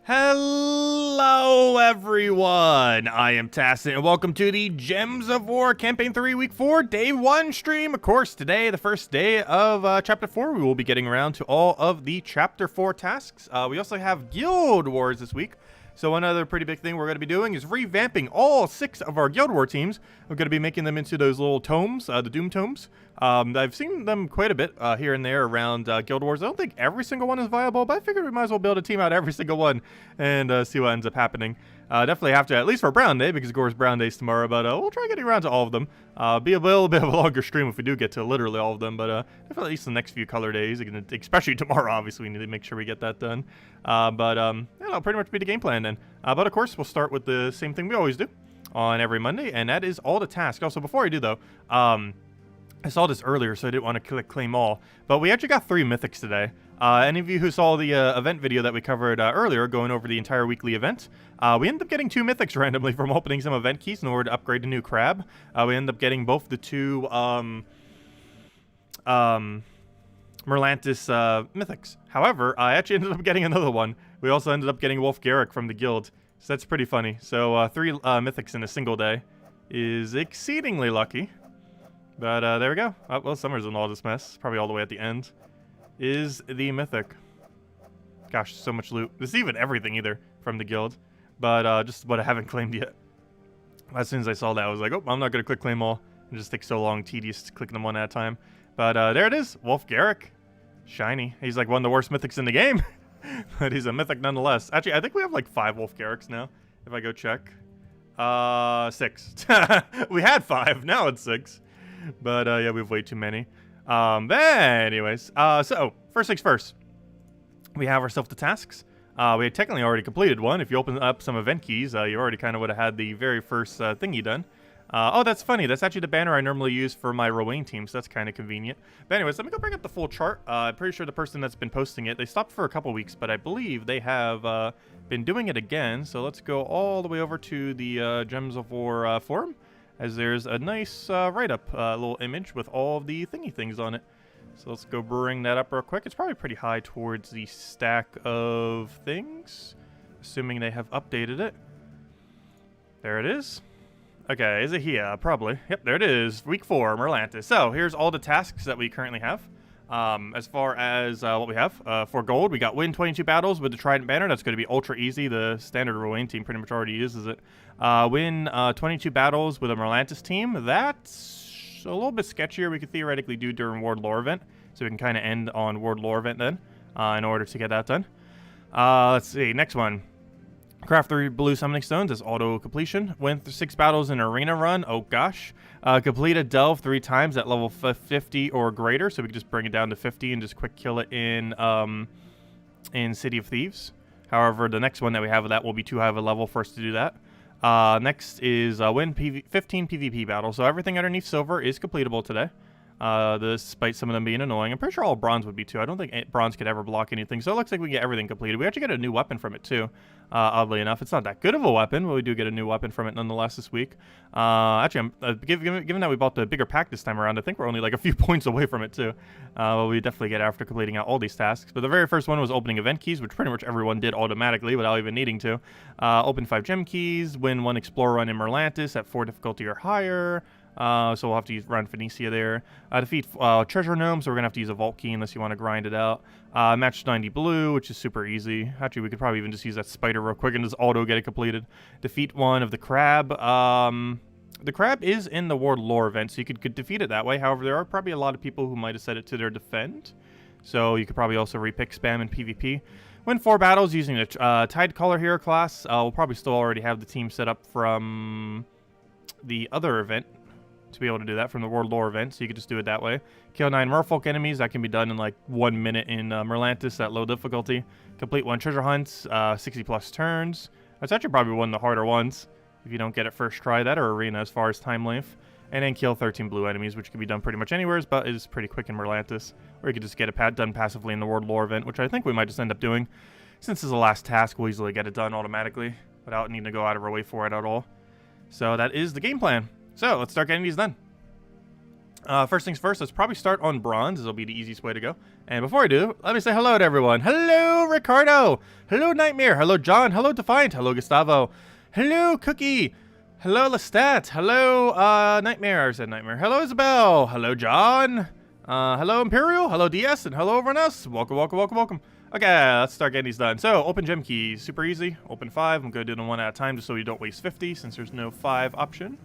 Hello everyone, I am Tassin and welcome to the Gems of War Campaign 3 Week 4 Day 1 stream. Of course, today, the first day of Chapter 4, we will be getting around to all of the Chapter 4 tasks. We also have Guild Wars this week. So another pretty big thing we're going to be doing is revamping all 6 of our Guild War teams. We're going to be making them into those little tomes, the Doom tomes. I've seen them quite a bit here and there around Guild Wars. I don't think every single one is viable, but I figured we might as well build a team out every single one and see what ends up happening. Definitely have to, at least for Brown Day, because of course Brown Day's tomorrow, but we'll try getting around to all of them. Be a little bit of a longer stream if we do get to literally all of them, but definitely at least the next few color days, especially tomorrow, obviously, we need to make sure we get that done. Yeah, that'll pretty much be the game plan then. But of course, we'll start with the same thing we always do on every Monday, and that is all the tasks. Also, before I do though, I saw this earlier, so I didn't want to click claim all, but we actually got 3 mythics today. Any of you who saw the event video that we covered earlier, going over the entire weekly event, we ended up getting 2 mythics randomly from opening some event keys in order to upgrade a new crab. We ended up getting both the 2 Merlantis mythics. However, I actually ended up getting another one. We also ended up getting Wolf Garrick from the guild, so that's pretty funny. So 3 mythics in a single day is exceedingly lucky. But there we go. Oh, well, Summer's in all this mess. Probably all the way at the end. Is the mythic. Gosh, so much loot. This is even everything either from the guild. But just what I haven't claimed yet. As soon as I saw that, I was like, oh, I'm not going to click claim all. It just takes so long, tedious, clicking them one at a time. But there it is. Wolf Garrick. Shiny. He's like one of the worst mythics in the game. But he's a mythic nonetheless. Actually, I think we have like 5 Wolf Garricks now. If I go check. 6. We had 5. Now it's 6. But yeah, we have way too many. But anyways, so first things first, we have ourselves the tasks. We had technically already completed one. If you open up some event keys, you already kind of would have had the very first thingy done. Oh, that's funny. That's actually the banner I normally use for my Rowan team, so that's kind of convenient. But anyways, let me go bring up the full chart. I'm pretty sure the person that's been posting it, they stopped for a couple weeks, but I believe they have been doing it again. So let's go all the way over to the Gems of War forum, as there's a nice write-up little image with all of the thingy things on it. So let's go bring that up real quick. It's probably pretty high towards the stack of things, assuming they have updated it. There it is. Okay, is it here? Probably. Yep, there it is. Week 4, Merlantis. So here's all the tasks that we currently have. As far as what we have for gold, we got win 22 battles with the Trident banner. That's going to be ultra easy. The standard Rowan team pretty much already uses it. Win 22 battles with a Merlantis team. That's a little bit sketchier. We could theoretically do during World Lore event, so we can kind of end on World Lore event then in order to get that done. Let's see. Next one. Craft 3 blue summoning stones as auto completion. Win 6 battles in arena run. Oh gosh. Complete a delve 3 times at level 50 or greater, so we can just bring it down to 50 and just quick kill it in City of Thieves. However, the next one that we have of that will be too high of a level for us to do that. Next is win 15 PvP battles. So everything underneath silver is completable today. Despite some of them being annoying. I'm pretty sure all bronze would be too. I don't think bronze could ever block anything, so it looks like we get everything completed. We actually get a new weapon from it too, oddly enough. It's not that good of a weapon, but we do get a new weapon from it nonetheless this week. Actually, given that we bought the bigger pack this time around, I think we're only like a few points away from it too. Well, we definitely get after completing out all these tasks. But the very first one was opening event keys, which pretty much everyone did automatically without even needing to. Open 5 gem keys, win 1 explorer run in Merlantis at 4 difficulty or higher. So we'll have to run Phoenicia there. Defeat treasure gnome, so we're going to have to use a vault key unless you want to grind it out. Match 90 blue, which is super easy. Actually, we could probably even just use that spider real quick and just auto get it completed. Defeat 1 of the crab. The crab is in the World Lore event, so you could defeat it that way. However, there are probably a lot of people who might have set it to their defend. So you could probably also repick spam in PvP. Win 4 battles using the Tide Caller Hero class. We'll probably still already have the team set up from the other event to be able to do that from the World Lore event, so you could just do it that way. Kill 9 merfolk enemies. That can be done in like 1 minute in Merlantis at low difficulty. Complete 1 treasure hunts, 60 plus turns. That's actually probably one of the harder ones if you don't get it first try, that or arena as far as time length. And then kill 13 blue enemies, which can be done pretty much anywhere, but is pretty quick in Merlantis. Or you could just get it done passively in the World Lore event, which I think we might just end up doing. Since this is the last task, we'll easily get it done automatically without needing to go out of our way for it at all. So that is the game plan. So let's start getting these done. First things first, let's probably start on bronze. This will be the easiest way to go. And before I do, let me say hello to everyone. Hello, Ricardo. Hello, Nightmare. Hello, John. Hello, Defiant. Hello, Gustavo. Hello, Cookie. Hello, Lestat. Hello, Nightmare. I said Nightmare. Hello, Isabel. Hello, John. Hello, Imperial. Hello, DS. And hello, everyone else. Welcome, welcome, welcome, welcome. Okay, let's start getting these done. So, open gem key. Super easy. Open 5. I'm going to do them one at a time just so you don't waste 50 since there's no 5 option.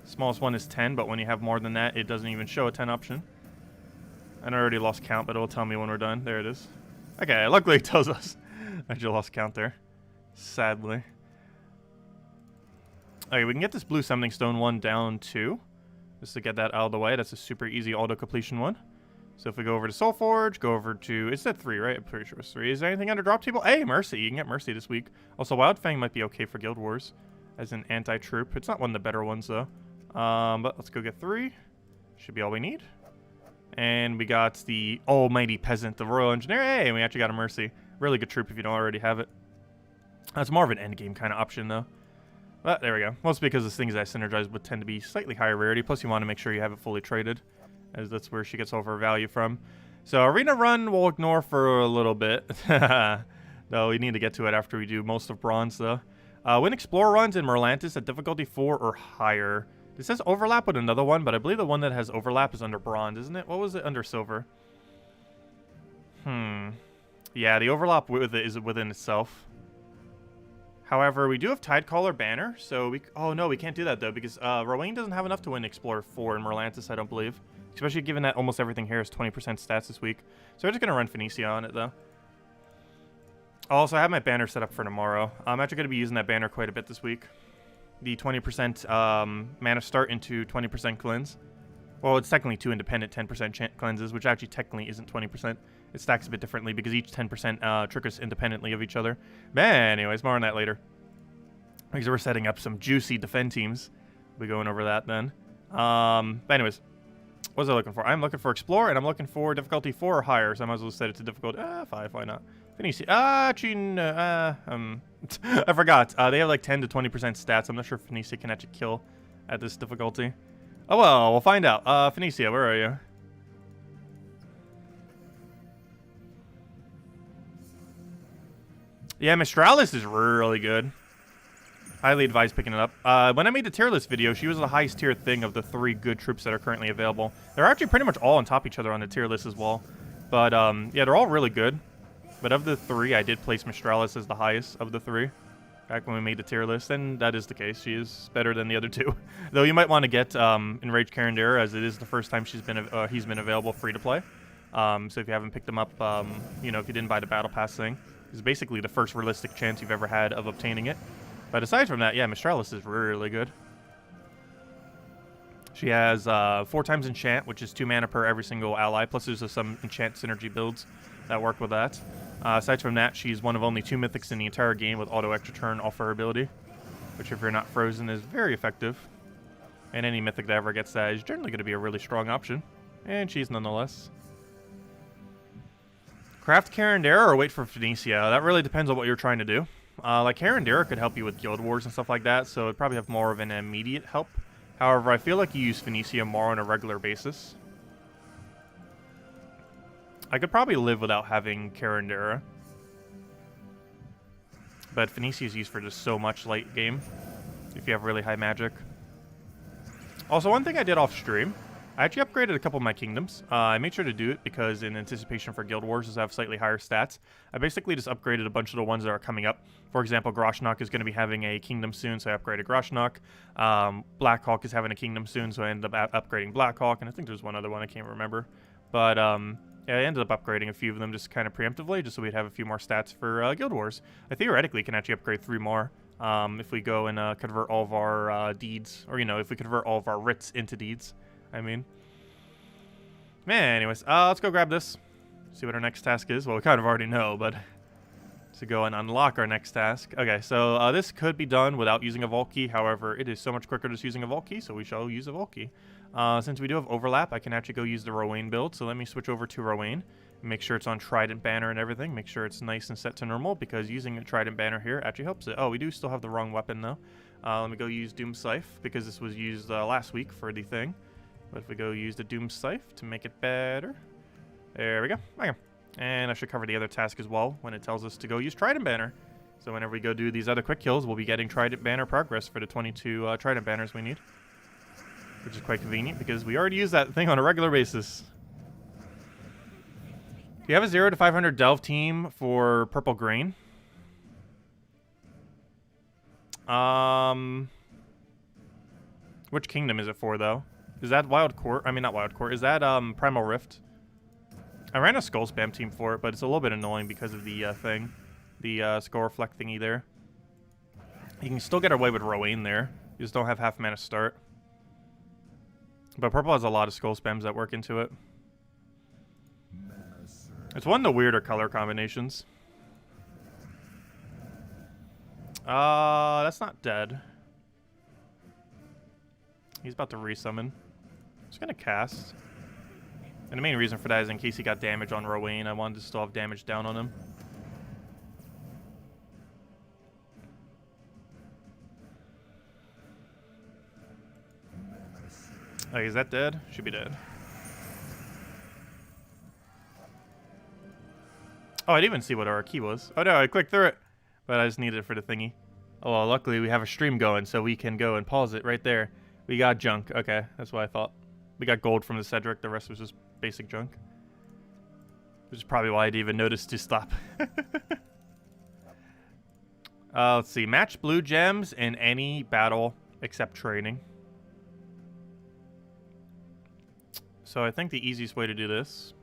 Smallest one is 10, but when you have more than that, it doesn't even show a 10 option. And I already lost count, but it will tell me when we're done. There it is. Okay, luckily it tells us. I just lost count there. Sadly. Okay, we can get this blue summoning stone one down 2. Just to get that out of the way. That's a super easy auto-completion one. So if we go over to Soulforge, go over to... It's at 3, right? I'm pretty sure it's 3. Is there anything under drop table? Hey, Mercy. You can get Mercy this week. Also, Wildfang might be okay for Guild Wars as an anti-troop. It's not one of the better ones, though. But let's go get 3. Should be all we need. And we got the almighty peasant, the royal engineer. Hey, we actually got a Mercy. Really good troop if you don't already have it. That's more of an endgame kind of option, though. But there we go. Mostly because the things that I synergize with tend to be slightly higher rarity. Plus, you want to make sure you have it fully traded, as that's where she gets all of her value from. So arena run we'll ignore for a little bit. Though we need to get to it after we do most of bronze, though. Win Explorer runs in Merlantis at difficulty 4 or higher. It says overlap with another one, but I believe the one that has overlap is under bronze, isn't it? What was it under silver? Yeah, the overlap with it is within itself. However, we do have Tidecaller banner, so we... Oh, no, we can't do that, though, because Rowan doesn't have enough to win Explorer 4 in Merlantis, I don't believe. Especially given that almost everything here is 20% stats this week. So we're just going to run Phoenicia on it, though. Also, I have my banner set up for tomorrow. I'm actually going to be using that banner quite a bit this week. The 20% mana start into 20% cleanse. Well, it's technically 2 independent 10% cleanses, which actually technically isn't 20%. It stacks a bit differently because each 10% triggers independently of each other. But anyways, more on that later. Because we're setting up some juicy defend teams. We'll be going over that then. But anyways, what was I looking for? I'm looking for Explorer, and I'm looking for difficulty 4 or higher, so I might as well set it to difficulty 5, why not? Phoenicia. I forgot. They have like 10 to 20% stats. I'm not sure if Phoenicia can actually kill at this difficulty. Oh well, we'll find out. Phoenicia, where are you? Yeah, Mistralis is really good. Highly advise picking it up. When I made the tier list video, she was the highest tier thing of the 3 good troops that are currently available. They're actually pretty much all on top of each other on the tier list as well. But yeah, they're all really good. But of the 3, I did place Mistralis as the highest of the 3 back when we made the tier list, and that is the case. She is better than the other 2. Though you might want to get Enraged Carindera, as it is the first time he's been available free to play. So if you haven't picked him up, you know, if you didn't buy the Battle Pass thing, it's basically the first realistic chance you've ever had of obtaining it. But aside from that, yeah, Mistralis is really good. She has 4 times enchant, which is 2 mana per every single ally, plus there's some enchant synergy builds that work with that. Aside from that, she's one of only 2 mythics in the entire game with auto extra turn off her ability, which if you're not frozen is very effective. And any mythic that ever gets that is generally going to be a really strong option. And she's nonetheless. Craft Carindera or wait for Phoenicia. That really depends on what you're trying to do. Like Carindera could help you with Guild Wars and stuff like that, so it'd probably have more of an immediate help. However, I feel like you use Phoenicia more on a regular basis. I could probably live without having Carindera. But Phoenicia is used for just so much late game, if you have really high magic. Also, one thing I did off stream, I actually upgraded a couple of my kingdoms. I made sure to do it because in anticipation for Guild Wars, as I have slightly higher stats, I basically just upgraded a bunch of the ones that are coming up. For example, Groshnok is going to be having a kingdom soon, so I upgraded Groshnok. Blackhawk is having a kingdom soon, so I ended up upgrading Blackhawk, and I think there's one other one I can't remember. But yeah, I ended up upgrading a few of them just kind of preemptively, just so we'd have a few more stats for Guild Wars. I theoretically can actually upgrade 3 more if we go and convert all of our deeds, or, you know, if we convert all of our writs into deeds. I mean, man, anyways, let's go grab this, see what our next task is. Well, we kind of already know, but to go and unlock our next task. Okay, so this could be done without using a vault key. However, it is so much quicker just using a vault key, so we shall use a vault key. Since we do have overlap, I can actually go use the Rowan build. So let me switch over to Rowan. Make sure it's on Trident banner and everything. Make sure it's nice and set to normal, because using a Trident banner here actually helps it. Oh, we do still have the wrong weapon though. Let me go use Doom Scythe because this was used last week for the thing. But if we go use the Doom Scythe to make it better. There we go. Okay. And I should cover the other task as well when it tells us to go use Trident Banner. So whenever we go do these other quick kills, we'll be getting Trident Banner progress for the 22 Trident Banners we need. Which is quite convenient because we already use that thing on a regular basis. Do you have a 0 to 500 Delve team for Purple Grain? Which kingdom is it for, though? Is that Wild Court? I mean, not Wild Court. Is that Primal Rift? I ran a Skull Spam team for it, but it's a little bit annoying because of the thing. The Skull Reflect thingy there. You can still get away with Rowan there. You just don't have half mana start. But Purple has a lot of Skull Spams that work into it. It's one of the weirder color combinations. That's not dead. He's about to resummon. Just gonna cast. And the main reason for that is in case he got damage on Rowan, I wanted to still have damage down on him. Oh, is that dead? Should be dead. Oh, I didn't even see what our key was. Oh no, I clicked through it. But I just needed it for the thingy. Oh, well, luckily we have a stream going, so we can go and pause it right there. We got junk. Okay, that's what I thought. We got gold from the Cedric. The rest was just basic junk. Which is probably why I didn't even notice to stop. Let's see. Match blue gems in any battle except training. So I think the easiest way to do this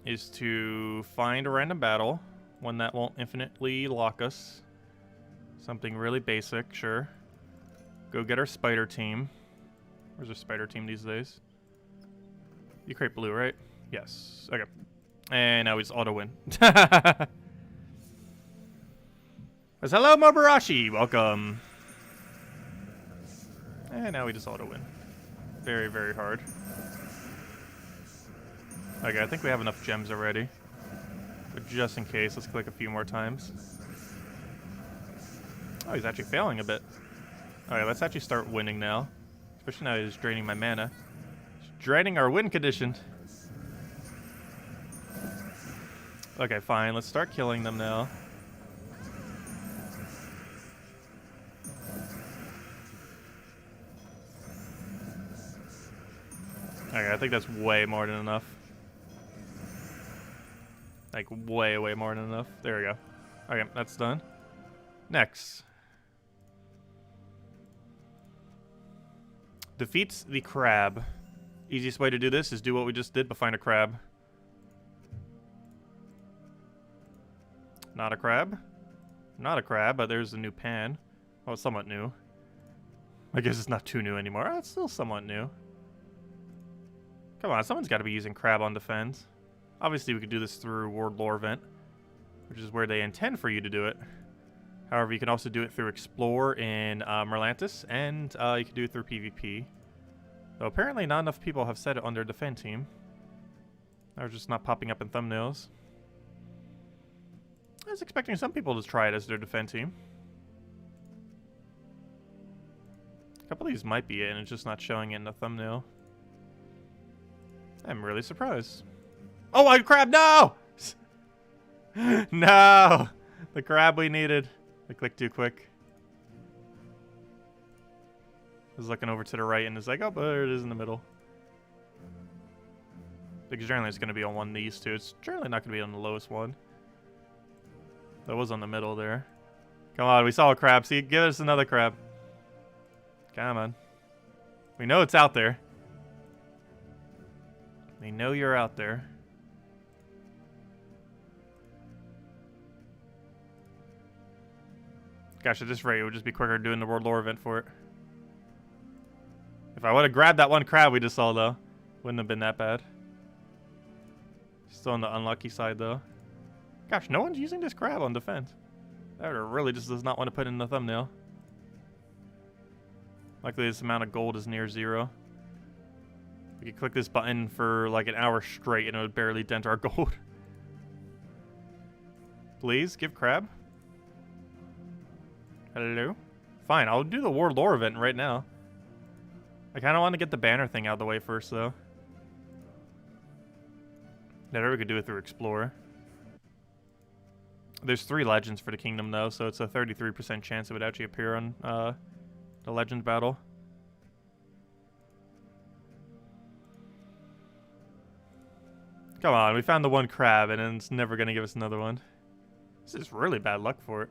is to find a random battle, one that won't infinitely lock us. Something really basic, sure. Go get our spider team. Where's our spider team these days? You create blue, right? Yes. Okay. And now we just auto-win. Hello, Mobarashi! Welcome. And now we just auto-win. Very, very hard. Okay, I think we have enough gems already. But just in case, let's click a few more times. Oh, he's actually failing a bit. Alright, let's actually start winning now. Especially now he's draining my mana. He's draining our win condition. Okay, fine. Let's start killing them now. Okay, I think that's way more than enough. Like, way, way more than enough. There we go. Okay, that's done. Next. Defeats the crab. Easiest way to do this is do what we just did, but find a crab. Not a crab. Not a crab, but there's a new pan. Well, it's somewhat new. I guess it's not too new anymore. Oh, it's still somewhat new. Come on, someone's got to be using crab on defense. Obviously, we could do this through World Lore Event, which is where they intend for you to do it. However, you can also do it through Explore in Merlantis, and you can do it through PvP. Though apparently not enough people have said it on their defend team. They're just not popping up in thumbnails. I was expecting some people to try it as their defend team. A couple of these might be it, and it's just not showing it in the thumbnail. I'm really surprised. Oh, I crab! No! No! The crab we needed. I clicked too quick. I was looking over to the right and it's like, oh, but there it is in the middle. Because generally it's going to be on one of these two. It's generally not going to be on the lowest one. That was on the middle there. Come on, we saw a crab. See, give us another crab. Come on. We know it's out there. We know you're out there. Gosh, at this rate, it would just be quicker doing the World Lore event for it. If I would have grabbed that one crab we just saw, though, wouldn't have been that bad. Still on the unlucky side, though. Gosh, no one's using this crab on defense. That really just does not want to put in the thumbnail. Luckily, this amount of gold is near 0. We could click this button for like an hour straight and it would barely dent our gold. Please, give crab. Hello? Fine, I'll do the War Lore event right now. I kind of want to get the banner thing out of the way first, though. Better we could do it through Explorer. There's 3 legends for the kingdom, though, so it's a 33% chance it would actually appear on the legend battle. Come on, we found the 1 crab, and it's never going to give us another one. This is really bad luck for it.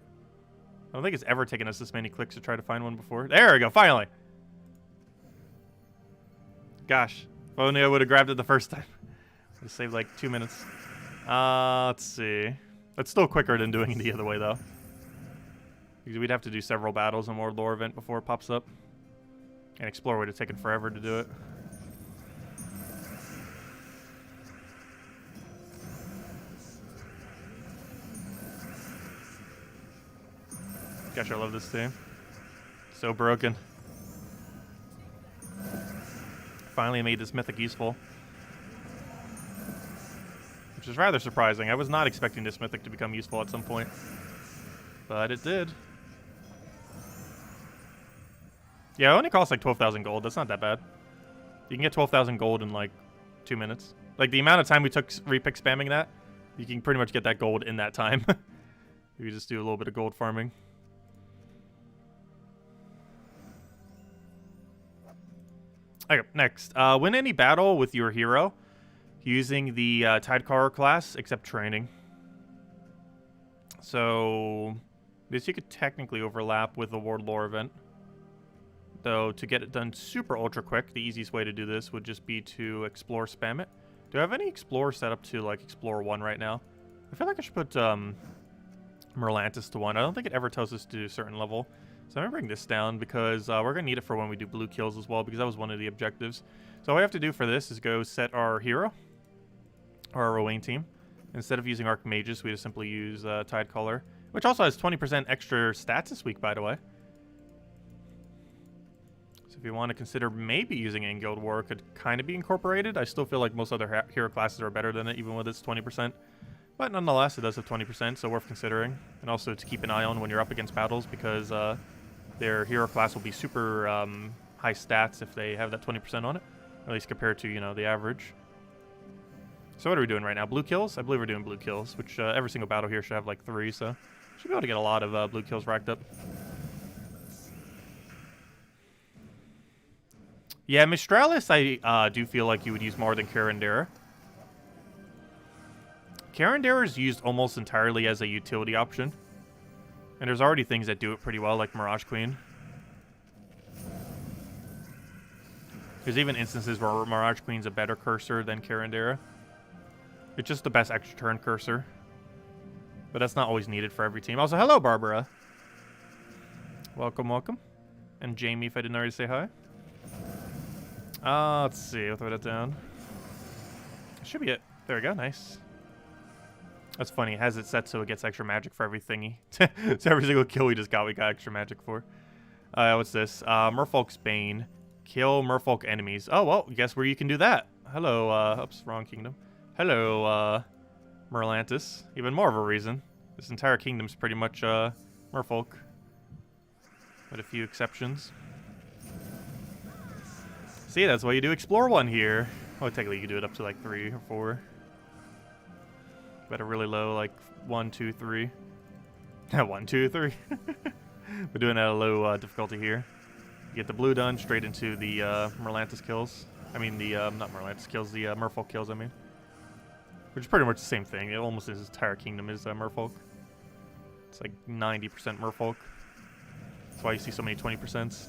I don't think it's ever taken us this many clicks to try to find one before. There we go, finally! Gosh, if only I would have grabbed it the first time. Would have saved like 2 minutes. Let's see. That's still quicker than doing it the other way, though. Because we'd have to do several battles in War Lore event before it pops up. And Explorer would have taken forever to do it. Gosh, I love this team. So broken. Finally made this mythic useful. Which is rather surprising. I was not expecting this mythic to become useful at some point. But it did. Yeah, it only costs like 12,000 gold. That's not that bad. You can get 12,000 gold in like 2 minutes. Like the amount of time we took repick spamming that, you can pretty much get that gold in that time. You just do a little bit of gold farming. Okay, next. Win any battle with your hero using the Tidecaller class, except training. So, this you could technically overlap with the War Lore event. Though, to get it done super ultra quick, the easiest way to do this would just be to Explore spam it. Do I have any Explorer set up to, like, Explorer 1 right now? I feel like I should put Merlantis to 1. I don't think it ever tells us to do a certain level. So I'm going to bring this down because we're going to need it for when we do blue kills as well, because that was one of the objectives. So all we have to do for this is go set our hero, or our Rowan team. Instead of using Archmages, we just simply use Tidecaller, which also has 20% extra stats this week, by the way. So if you want to consider maybe using it in Guild War, it could kind of be incorporated. I still feel like most other hero classes are better than it, even with its 20%. But nonetheless, it does have 20%, so worth considering. And also to keep an eye on when you're up against battles, because their hero class will be super high stats if they have that 20% on it. At least compared to, you know, the average. So what are we doing right now? Blue kills? I believe we're doing blue kills, which every single battle here should have like 3, so should be able to get a lot of blue kills racked up. Yeah, Mistralis I do feel like you would use more than Carindera. Carindera is used almost entirely as a utility option. And there's already things that do it pretty well, like Mirage Queen. There's even instances where Mirage Queen's a better cursor than Carindera. It's just the best extra turn cursor. But that's not always needed for every team. Also, hello, Barbara. Welcome, welcome. And Jamie, if I didn't already say hi. Let's see. I'll throw that down. Should be it. There we go. Nice. That's funny. It has it set so it gets extra magic for every thingy. So every single kill we got extra magic for. What's this? Merfolk's Bane. Kill Merfolk enemies. Oh, well, guess where you can do that. Hello, oops, wrong kingdom. Hello, Merlantis. Even more of a reason. This entire kingdom's pretty much, Merfolk. With a few exceptions. See, that's why you do Explore 1 here. Well, technically you can do it up to like 3 or 4. But a really low, like 1, 2, 3. 1, 2, 3. We're doing at a low difficulty here. Get the blue done straight into the Merlantis kills. I mean the, not Merlantis kills, the Merfolk kills, I mean. Which is pretty much the same thing. It almost his entire kingdom is Merfolk. It's like 90% Merfolk. That's why you see so many 20%.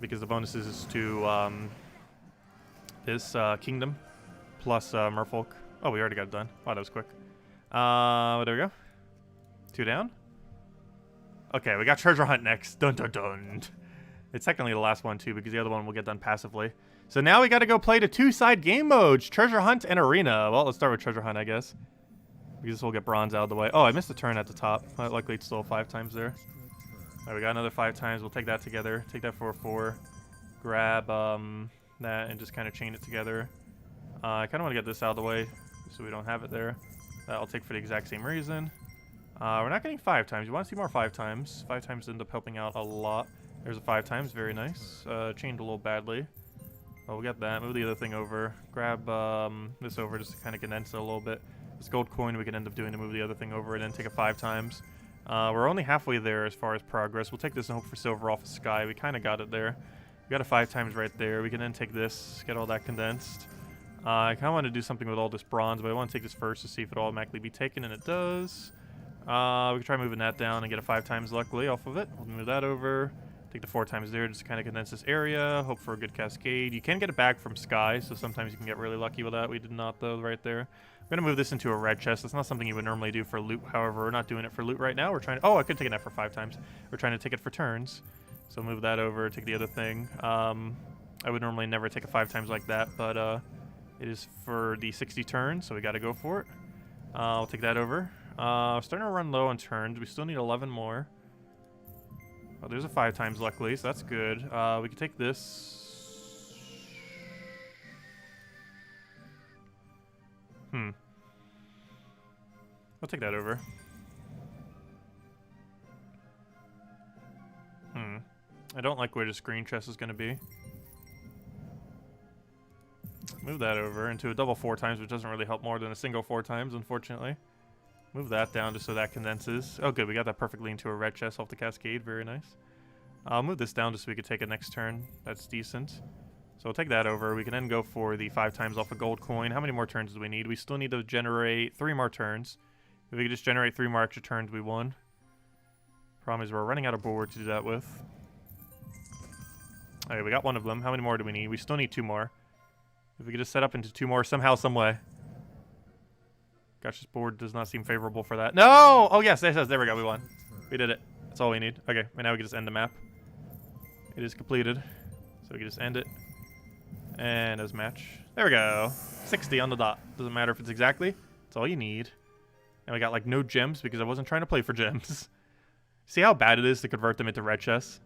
Because the bonuses is to this kingdom plus Merfolk. Oh, we already got it done. Wow, that was quick. There we go. 2 down. Okay, we got Treasure Hunt next. Dun dun dun. It's technically the last one too, because the other one will get done passively. So now we got to go play the 2-side game modes, Treasure Hunt and Arena. Well, let's start with Treasure Hunt, I guess. Because this will get bronze out of the way. Oh, I missed a turn at the top. Luckily, it's still 5 times there. All right, we got another 5 times. We'll take that together. Take that for a 4. Grab that and just kind of chain it together. I kind of want to get this out of the way so we don't have it there. That I'll take for the exact same reason. We're not getting 5 times. You want to see more 5 times. 5 times end up helping out a lot. There's a 5 times. Very nice. Chained a little badly. Oh, we got that. Move the other thing over. Grab this over just to kind of condense it a little bit. This gold coin we can end up doing to move the other thing over and then take it 5 times. We're only halfway there as far as progress. We'll take this and hope for silver off the sky. We kind of got it there. We got it 5 times right there. We can then take this, get all that condensed. I kind of want to do something with all this bronze, but I want to take this first to see if it'll automatically be taken, and it does. We can try moving that down and get it 5 times luckily off of it. We'll move that over. Take the 4 times there just to kind of condense this area. Hope for a good cascade. You can get it back from sky, so sometimes you can get really lucky with that. We did not, though, right there. I'm going to move this into a red chest. That's not something you would normally do for loot. However, we're not doing it for loot right now. We're trying to... Oh, I could take it out for 5 times. We're trying to take it for turns. So move that over, take the other thing. I would normally never take it 5 times like that, but it is for the 60 turns, so we got to go for it. I'll take that over. Starting to run low on turns. We still need 11 more. Oh, there's a 5 times luckily, so that's good. We can take this. I'll take that over. I don't like where this green chest is going to be. Move that over into a double 4 times, which doesn't really help more than a single 4 times, unfortunately. Move that down just so that condenses. Oh, good. We got that perfectly into a red chest off the cascade. Very nice. I'll move this down just so we could take it next turn. That's decent. So we'll take that over. We can then go for the 5 times off a gold coin. How many more turns do we need? We still need to generate 3 more turns. If we could just generate 3 more extra turns, we won. Problem is we're running out of board to do that with. Okay, we got 1 of them. How many more do we need? We still need 2 more. If we could just set up into 2 more somehow, some way. Gosh, this board does not seem favorable for that. No! Oh, yes, there we go. We won. We did it. That's all we need. Okay, and now we can just end the map. It is completed. So we can just end it. And as match. There we go. 60 on the dot. Doesn't matter if it's exactly. That's all you need. And we got, like, no gems because I wasn't trying to play for gems. See how bad it is to convert them into red chests?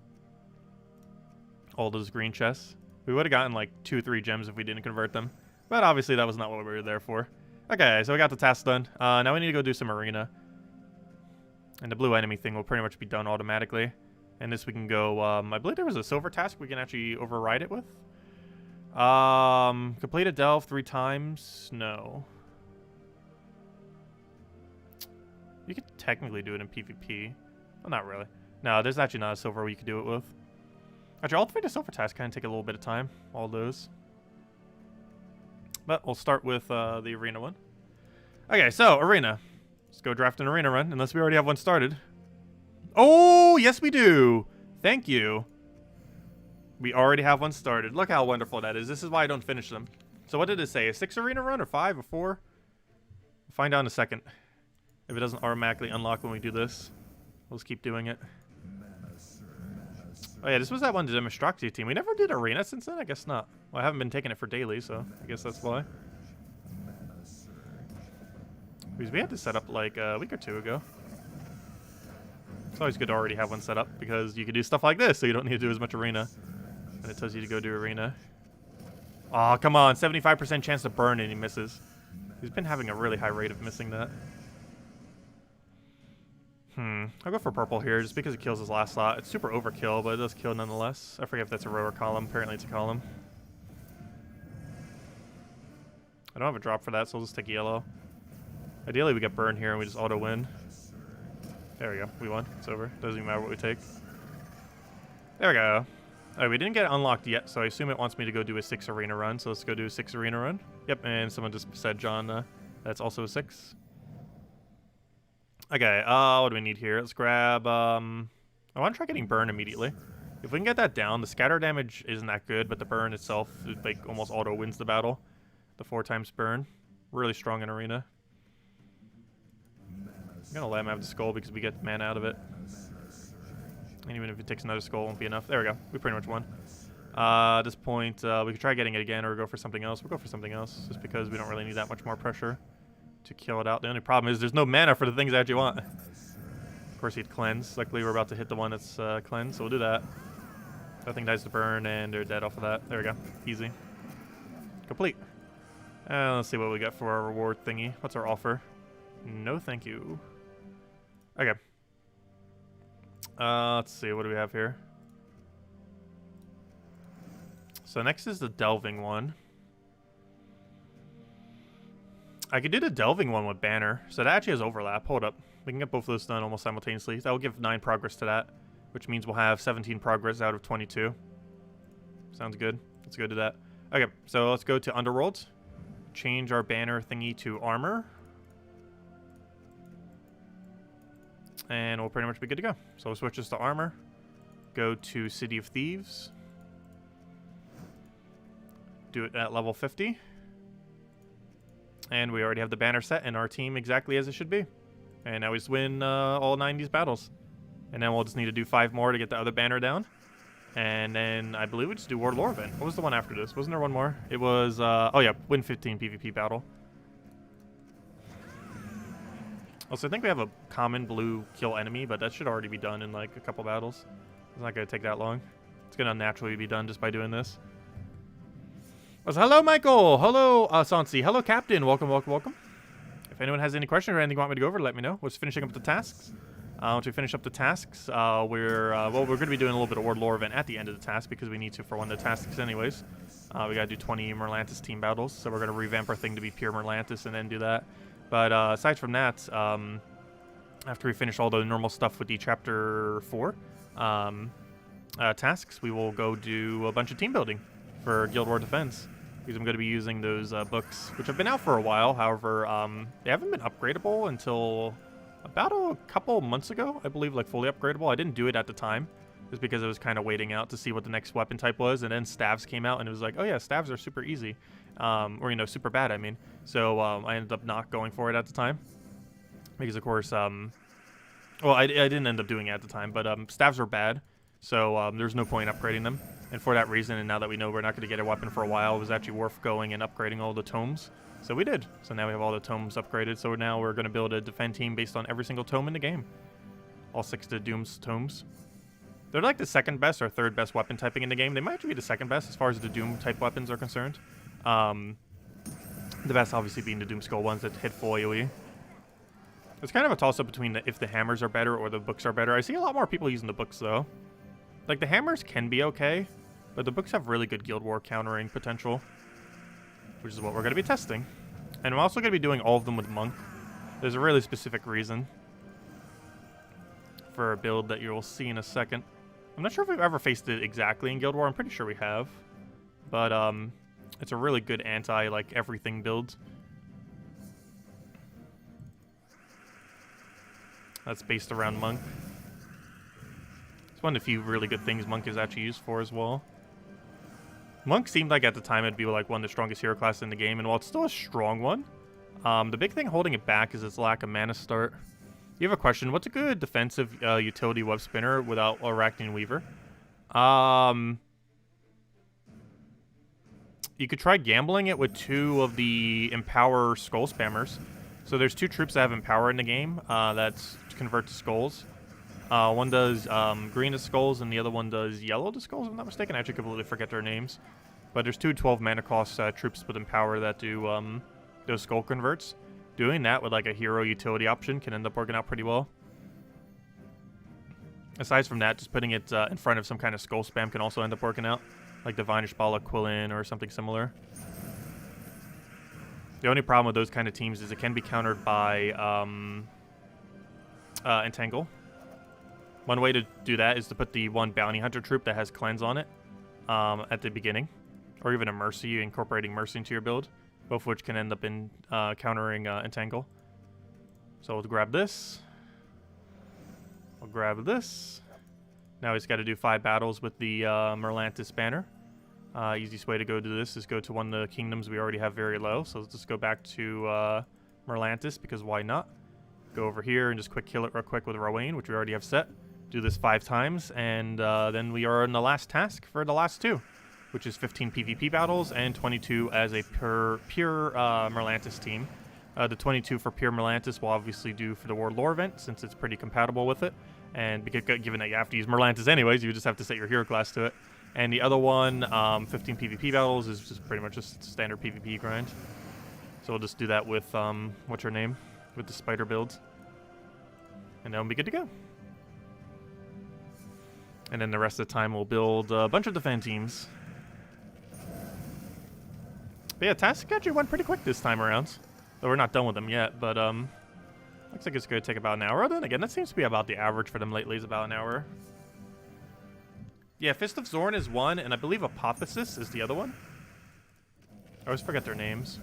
All those green chests. We would have gotten like 2 or 3 gems if we didn't convert them. But obviously that was not what we were there for. Okay, so we got the task done. Now we need to go do some arena. And the blue enemy thing will pretty much be done automatically. And this we can go, I believe there was a silver task we can actually override it with. Complete a delve 3 times? No. You could technically do it in PvP. Well, not really. No, there's actually not a silver where you could do it with. Actually, all 3 of the silver tasks kind of take a little bit of time. All those. But we'll start with the arena one. Okay, so arena. Let's go draft an arena run, unless we already have one started. Oh, yes we do. Thank you. We already have one started. Look how wonderful that is. This is why I don't finish them. So what did it say? A 6 arena run or 5 or 4? We'll find out in a second. If it doesn't automatically unlock when we do this. We'll just keep doing it. Oh yeah, this was that one Demonstractia team. We never did arena since then? I guess not. Well, I haven't been taking it for daily, so I guess that's why. Because we had this set up like a week or 2 ago. It's always good to already have one set up because you can do stuff like this, so you don't need to do as much arena. And it tells you to go do arena. Oh, come on. 75% chance to burn and he misses. He's been having a really high rate of missing that. I'll go for purple here just because it kills his last slot. It's super overkill, but it does kill nonetheless. I forget if that's a row or column. Apparently it's a column. I don't have a drop for that, so I'll just take yellow. Ideally we get burn here and we just auto win. There we go. We won. It's over. Doesn't even matter what we take. There we go. Alright, we didn't get it unlocked yet, so I assume it wants me to go do a 6 arena run. So let's go do a 6 arena run. Yep, and someone just said, John, that's also a 6. Okay, what do we need here? Let's grab, I want to try getting burn immediately. If we can get that down, the scatter damage isn't that good, but the burn itself, like, almost auto wins the battle. The 4 times burn. Really strong in arena. I'm gonna let him have the skull because we get mana out of it. And even if it takes another skull, it won't be enough. There we go. We pretty much won. At this point, we could try getting it again or go for something else. We'll go for something else just because we don't really need that much more pressure to kill it out. The only problem is there's no mana for the things I actually want. Of course, he'd cleanse. Luckily, we're about to hit the one that's cleansed, so we'll do that. Nothing dies to burn, and they're dead off of that. There we go. Easy. Complete. Let's see what we got for our reward thingy. What's our offer? No, thank you. Okay. Let's see. What do we have here? So next is the delving one. I could do the delving one with banner. So that actually has overlap. Hold up. We can get both of those done almost simultaneously. That will give 9 progress to that, which means we'll have 17 progress out of 22. Sounds good. Let's go to that. Okay, so let's go to Underworld. Change our banner thingy to armor. And we'll pretty much be good to go. So we'll switch this to armor. Go to City of Thieves. Do it at level 50. And we already have the banner set in our team exactly as it should be. And now we just win all 90s battles. And then we'll just need to do 5 more to get the other banner down. And then I believe we just do World Lore event. What was the one after this? Wasn't there one more? It was, oh yeah, win 15 PvP battle. Also, I think we have a common blue kill enemy, but that should already be done in like a couple battles. It's not going to take that long. It's going to naturally be done just by doing this. So, hello, Michael. Hello, Sansi. Hello, Captain. Welcome, welcome, welcome. If anyone has any questions or anything you want me to go over, let me know. We're finishing up the tasks. Once we finish up the tasks, we're going to be doing a little bit of World Lore event at the end of the task because we need to for one of the tasks anyways. We got to do 20 Merlantis team battles, so we're going to revamp our thing to be pure Merlantis and then do that. But aside from that, after we finish all the normal stuff with the Chapter 4 tasks, we will go do a bunch of team building for Guild War Defense. Because I'm going to be using those books, which have been out for a while. However, they haven't been upgradable until about a couple months ago, I believe, like fully upgradable. I didn't do it at the time, just because I was kind of waiting out to see what the next weapon type was. And then staves came out, and it was like, oh yeah, staves are super easy. Or, you know, super bad, I mean. So I ended up not going for it at the time. Because, of course, well, I didn't end up doing it at the time, but staves are bad. So there's no point upgrading them. And for that reason, and now that we know we're not going to get a weapon for a while, it was actually worth going and upgrading all the tomes. So we did. So now we have all the tomes upgraded. So now we're going to build a defend team based on every single tome in the game. All 6 of Doom's tomes. They're like the second best or third best weapon typing in the game. They might actually be the second best as far as the Doom type weapons are concerned. The best obviously being the Doom Skull ones that hit full AoE. It's kind of a toss-up between if the hammers are better or the books are better. I see a lot more people using the books though. Like the hammers can be okay, but the books have really good Guild War countering potential, which is what we're going to be testing. And I'm also going to be doing all of them with Monk. There's a really specific reason for a build that you'll see in a second. I'm not sure if we've ever faced it exactly in Guild War. I'm pretty sure we have. But it's a really good anti, like, everything build. That's based around Monk. It's one of the few really good things Monk is actually used for as well. Monk seemed like at the time it'd be like one of the strongest hero classes in the game, and while it's still a strong one, the big thing holding it back is its lack of mana start. You have a question, what's a good defensive utility web spinner without Arachnean Weaver? You could try gambling it with 2 of the Empower Skull Spammers. So there's 2 troops that have Empower in the game that's convert to Skulls. One does green to Skulls, and the other one does yellow to Skulls, if I'm not mistaken. I actually completely forget their names. But there's 2 12 mana cost troops with Empower that do those Skull converts. Doing that with like a hero utility option can end up working out pretty well. Aside from that, just putting it in front of some kind of Skull spam can also end up working out. Like Divine Ishbala, Quillin, or something similar. The only problem with those kind of teams is it can be countered by Entangle. One way to do that is to put the 1 Bounty Hunter troop that has Cleanse on it at the beginning. Or even a Mercy, incorporating Mercy into your build. Both of which can end up in countering Entangle. So we'll grab this. We'll grab this. Now he's got to do 5 battles with the Merlantis banner. Easiest way to go do this is go to one of the kingdoms we already have very low. So let's just go back to Merlantis, because why not? Go over here and just quick kill it real quick with Rowan, which we already have set. Do this 5 times, and then we are in the last task for the last 2, which is 15 PvP battles and 22 as a pure Merlantis team. The 22 for pure Merlantis will obviously do for the World Lore event, since it's pretty compatible with it. And because, given that you have to use Merlantis anyways, you just have to set your hero class to it. And the other one, 15 PvP battles, is just pretty much just standard PvP grind. So we'll just do that with, what's her name? With the spider build. And then we'll be good to go. And then the rest of the time we'll build a bunch of defend teams. But yeah, task actually went pretty quick this time around. Though we're not done with them yet, but looks like it's going to take about an hour. Then again, that seems to be about the average for them lately, is about an hour. Yeah, Fist of Zorn is one, and I believe Apotheosis is the other one. I always forget their names.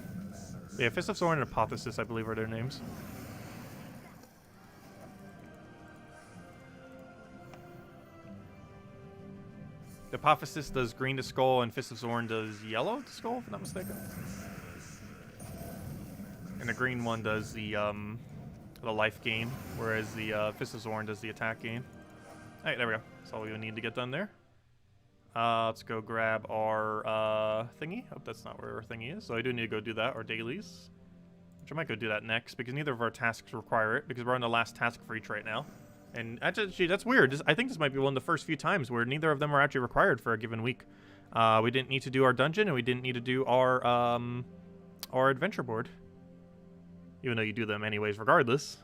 Yeah, Fist of Zorn and Apotheosis, I believe, are their names. The Apotheosis does green to skull, and Fist of Zorn does yellow to skull, if I'm not mistaken. And the green one does the life gain, whereas the Fist of Zorn does the attack gain. Alright, there we go. That's all we need to get done there. Let's go grab our thingy. Oh, that's not where our thingy is. So I do need to go do that, our dailies. Which I might go do that next, because neither of our tasks require it, because we're on the last task for each right now. And actually, that's weird. I think this might be one of the first few times where neither of them are actually required for a given week. We didn't need to do our dungeon, and we didn't need to do our adventure board. Even though you do them anyways regardless.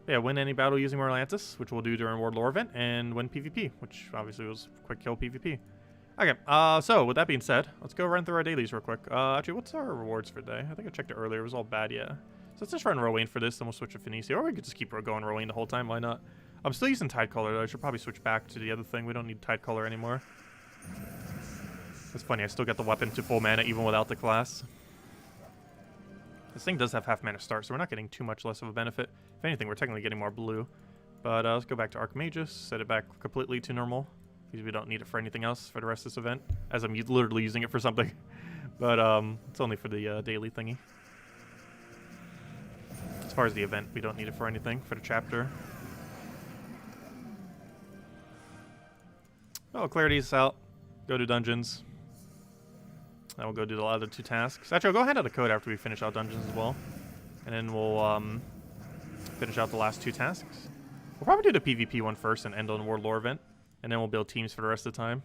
Yeah, win any battle using Merlantis, which we'll do during World Lore event, and win PvP, which obviously was quick kill PvP. Okay, so with that being said, let's go run through our dailies real quick. Actually, what's our rewards for today? I think I checked it earlier. It was all bad, yeah. So let's just run Rowain for this, then we'll switch to Phoenicia. Or we could just keep going Rowain the whole time, why not? I'm still using Tide Color, though. I should probably switch back to the other thing. We don't need Tide Color anymore. It's funny, I still get the weapon to full mana even without the class. This thing does have half mana start, so we're not getting too much less of a benefit. If anything, we're technically getting more blue. But let's go back to Archmagus, set it back completely to normal, because we don't need it for anything else for the rest of this event, as I'm literally using it for something. But it's only for the daily thingy. As far as the event, we don't need it for anything for the chapter. Oh, Clarity's out. Go to dungeons. Then we'll go do a lot of the 2 tasks. Actually, I'll go hand out the code after we finish out dungeons as well. And then we'll finish out the last 2 tasks. We'll probably do the PvP one first and end on the World Lore event. And then we'll build teams for the rest of the time.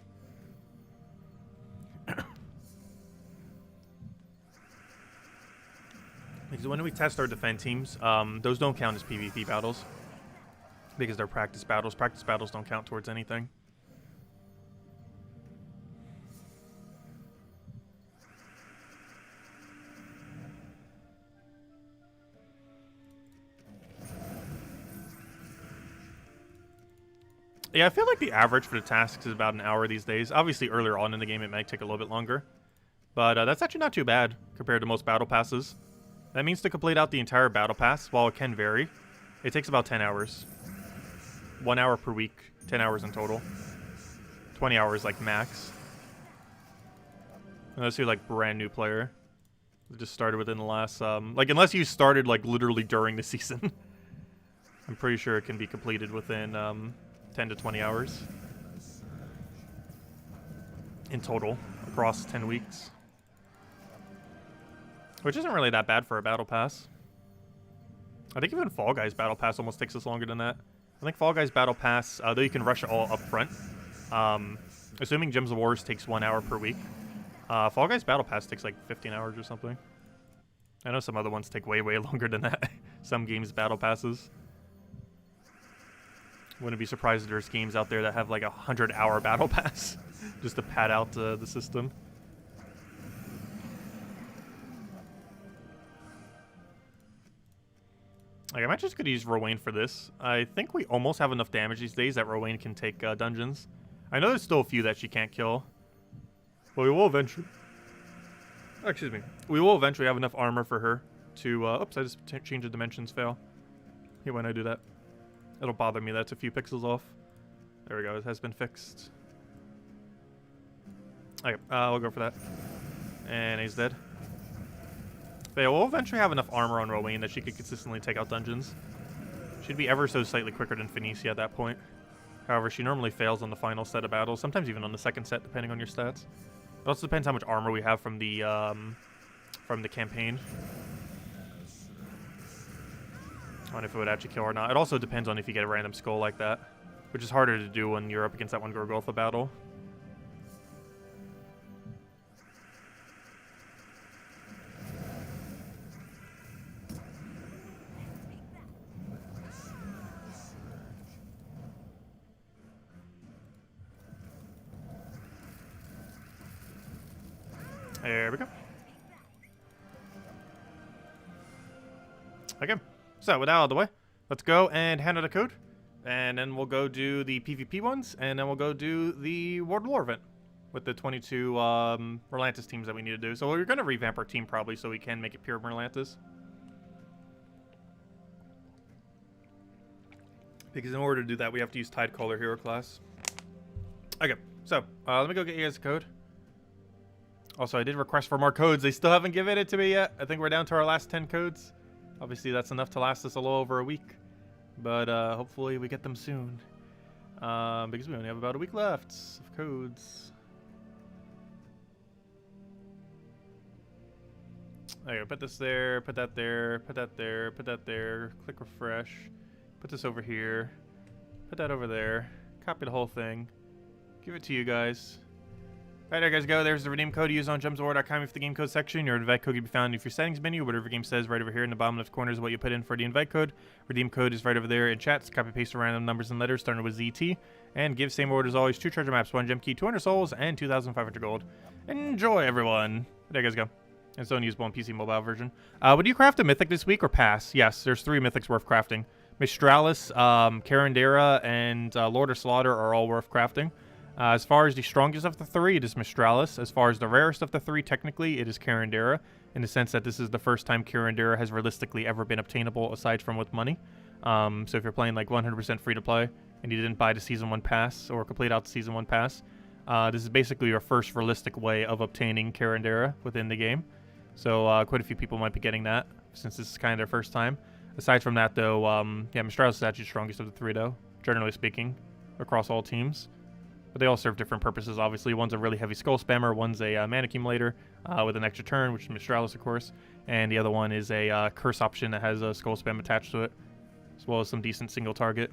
Because when we test our defend teams, those don't count as PvP battles. Because they're practice battles. Practice battles don't count towards anything. Yeah, I feel like the average for the tasks is about an hour these days. Obviously, earlier on in the game, it might take a little bit longer. But that's actually not too bad compared to most battle passes. That means to complete out the entire battle pass, while it can vary, it takes about 10 hours. 1 hour per week, 10 hours in total. 20 hours, like, max. Unless you're, like, brand new player. Just started within the last, like, unless you started, like, literally during the season. I'm pretty sure it can be completed within, 10 to 20 hours in total across 10 weeks, which isn't really that bad for a battle pass. I think even Fall Guys battle pass almost takes us longer than that. I think Fall Guys battle pass, though you can rush it all up front, assuming Gems of Wars takes 1 hour per week, Fall Guys battle pass takes like 15 hours or something. I know some other ones take way longer than that. Some games battle passes. Wouldn't be surprised if there's games out there that have like a 100-hour battle pass just to pad out the system. Like, I might just gonna use Rowain for this. I think we almost have enough damage these days that Rowain can take dungeons. I know there's still a few that she can't kill, but we will eventually. Oh, excuse me. We will eventually have enough armor for her to. Oops! I just changed the dimensions. Fail. Hate when I do that. It'll bother me that's a few pixels off. There we go, it has been fixed. Okay, we'll go for that. And he's dead. But yeah, we'll eventually have enough armor on Rowain that she can consistently take out dungeons. She'd be ever so slightly quicker than Phoenicia at that point. However, she normally fails on the final set of battles, sometimes even on the second set, depending on your stats. It also depends how much armor we have from the campaign. On if it would actually kill or not. It also depends on if you get a random skull like that, which is harder to do when you're up against that one Gorgotha battle. There we go. Okay, so with that out of the way, let's go and hand out a code. And then we'll go do the PvP ones, and then we'll go do the World War event with the 22 Merlantis teams that we need to do. So we're going to revamp our team probably so we can make it pure Merlantis. Because in order to do that, we have to use Tidecaller Hero class. Okay, so let me go get you guys a code. Also, I did request for more codes. They still haven't given it to me yet. I think we're down to our last 10 codes. Obviously, that's enough to last us a little over a week. But hopefully we get them soon. Because we only have about a week left of codes. Okay, put this there, put that there, put that there, put that there. Click refresh. Put this over here. Put that over there. Copy the whole thing. Give it to you guys. Alright, there you guys go. There's the redeem code used on jumpswar.com for the game code section. Your invite code can be found in your settings menu. Whatever game says right over here in the bottom left corner is what you put in for the invite code. Redeem code is right over there in chat. Copy paste random numbers and letters starting with ZT. And give same order as always. 2 treasure maps, 1 gem key, 200 souls, and 2,500 gold. Enjoy, everyone. There you guys go. It's unusable on PC mobile version. Would you craft a mythic this week or pass? Yes, there's 3 mythics worth crafting. Mistralis, Carandera, and Lord of Slaughter are all worth crafting. As far as the strongest of the 3, it is Mistralis. As far as the rarest of the 3, technically, it is Carandera, in the sense that this is the first time Carandera has realistically ever been obtainable aside from with money. So if you're playing like 100% free to play and you didn't buy the Season 1 pass or complete out the Season 1 pass, this is basically your first realistic way of obtaining Carandera within the game. So quite a few people might be getting that since this is kind of their first time. Aside from that, though, yeah, Mistralis is actually the strongest of the 3, though, generally speaking, across all teams. But they all serve different purposes, obviously. One's a really heavy skull spammer, one's a mana accumulator with an extra turn, which is Mistralis, of course, and the other one is a curse option that has a skull spam attached to it, as well as some decent single target.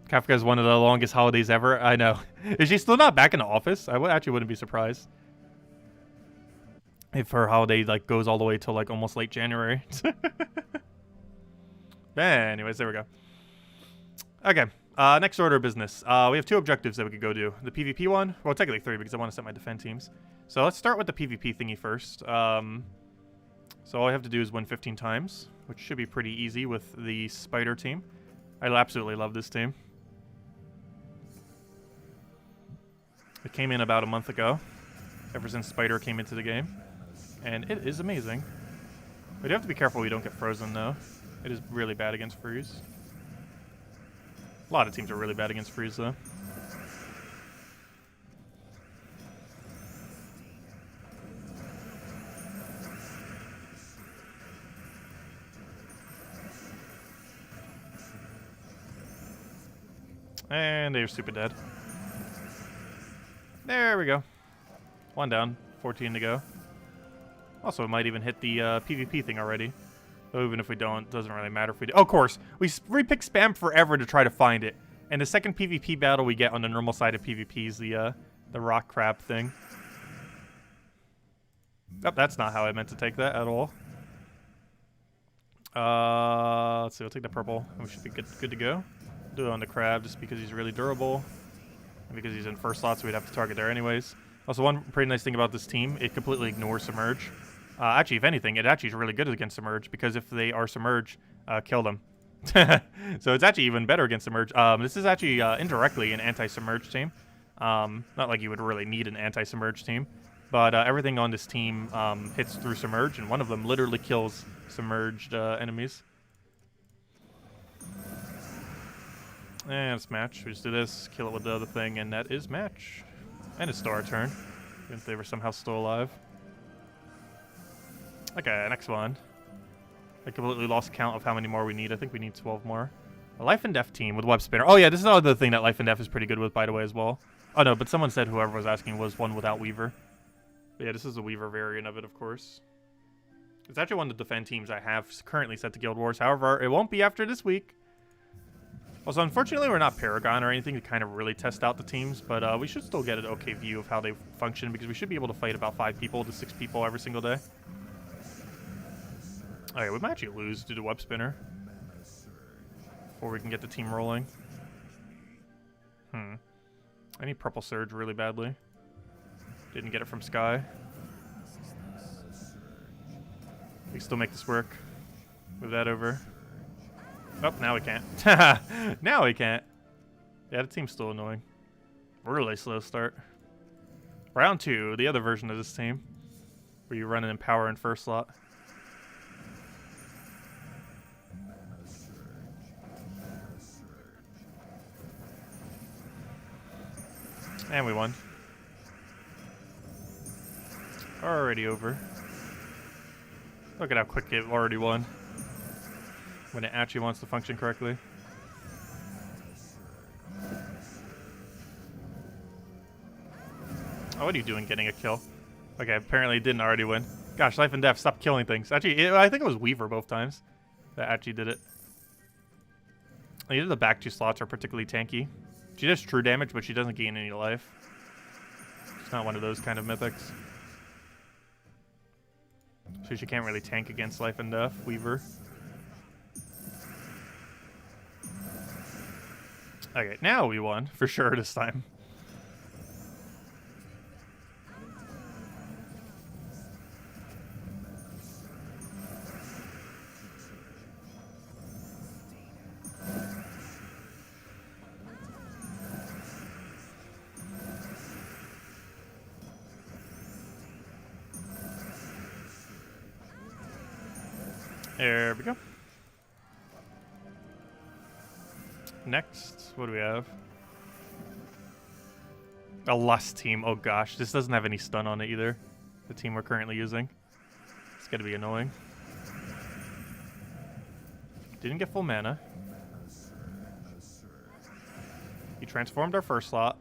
Kafka is one of the longest holidays ever. I know. Is she still not back in the office? I actually wouldn't be surprised if her holiday like goes all the way till like almost late January. Anyways, there we go. Okay. Next order of business. We have 2 objectives that we could go do. The PvP one, well, technically 3 because I want to set my defend teams. So let's start with the PvP thingy first. So all I have to do is win 15 times, which should be pretty easy with the Spider team. I absolutely love this team. It came in about a month ago, ever since Spider came into the game, and it is amazing. But you have to be careful you don't get frozen, though. It is really bad against freeze. A lot of teams are really bad against freeze, though. And they're super dead. There we go. 1 down, 14 to go. Also, it might even hit the PvP thing already. Though even if we don't, it doesn't really matter if we do. Oh, of course, we repick spam forever to try to find it. And the second PvP battle we get on the normal side of PvP is the rock crab thing. Oh, that's not how I meant to take that at all. Let's see, we'll take the purple. We should be good to go. Do it on the crab just because he's really durable. And because he's in first slot, so we'd have to target there anyways. Also, one pretty nice thing about this team, it completely ignores Submerge. Actually, if anything, it actually is really good against Submerge, because if they are Submerge, kill them. So it's actually even better against Submerge. This is actually indirectly an anti-Submerge team. Not like you would really need an anti-Submerge team, but everything on this team hits through Submerge, and one of them literally kills submerged enemies. And it's match. We just do this, kill it with the other thing, and that is match. And it's still our turn, if they were somehow still alive. Okay, next one. I completely lost count of how many more we need. I think we need 12 more. A Life and Death team with Web Spinner. Oh yeah, this is another thing that Life and Death is pretty good with, by the way, as well. Oh no, but someone said whoever was asking was one without Weaver. But yeah, this is a Weaver variant of it, of course. It's actually one of the defend teams I have currently set to Guild Wars. However, it won't be after this week. Also, unfortunately, we're not Paragon or anything to kind of really test out the teams, but we should still get an okay view of how they function, because we should be able to fight about 5 people to 6 people every single day. Okay, we might actually lose due to Web Spinner before we can get the team rolling. I need Purple Surge really badly. Didn't get it from Sky. We can still make this work. Move that over. Oh, now we can't. Now we can't. Yeah, the team's still annoying. Really slow start. Round 2, the other version of this team, where you run an Empower in first slot. And we won. Already over. Look at how quick it already won. When it actually wants to function correctly. Oh, what are you doing getting a kill? Okay, apparently it didn't already win. Gosh, Life and Death, stop killing things. Actually, I think it was Weaver both times that actually did it. Either the back 2 slots are particularly tanky. She does true damage, but she doesn't gain any life. She's not one of those kind of mythics. So she can't really tank against Life and Death, Weaver. Okay, now we won, for sure this time. There we go. Next, what do we have? A Lust team. Oh gosh, this doesn't have any stun on it either. The team we're currently using. It's gonna be annoying. Didn't get full mana. He transformed our first slot.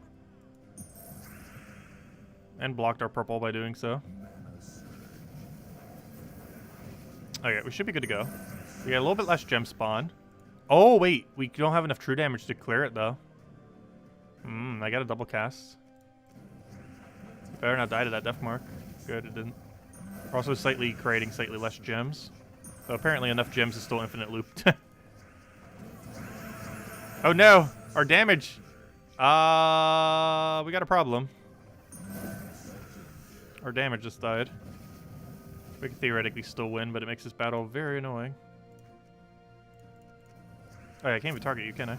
And blocked our purple by doing so. Okay, we should be good to go. We got a little bit less gem spawn. Oh, wait. We don't have enough true damage to clear it, though. I got a double cast. Better not die to that death mark. Good, it didn't. We're also creating slightly less gems. So apparently enough gems is still infinite looped. Oh, no. Our damage. We got a problem. Our damage just died. We can theoretically still win, but it makes this battle very annoying. Oh, yeah, I can't even target you, can I?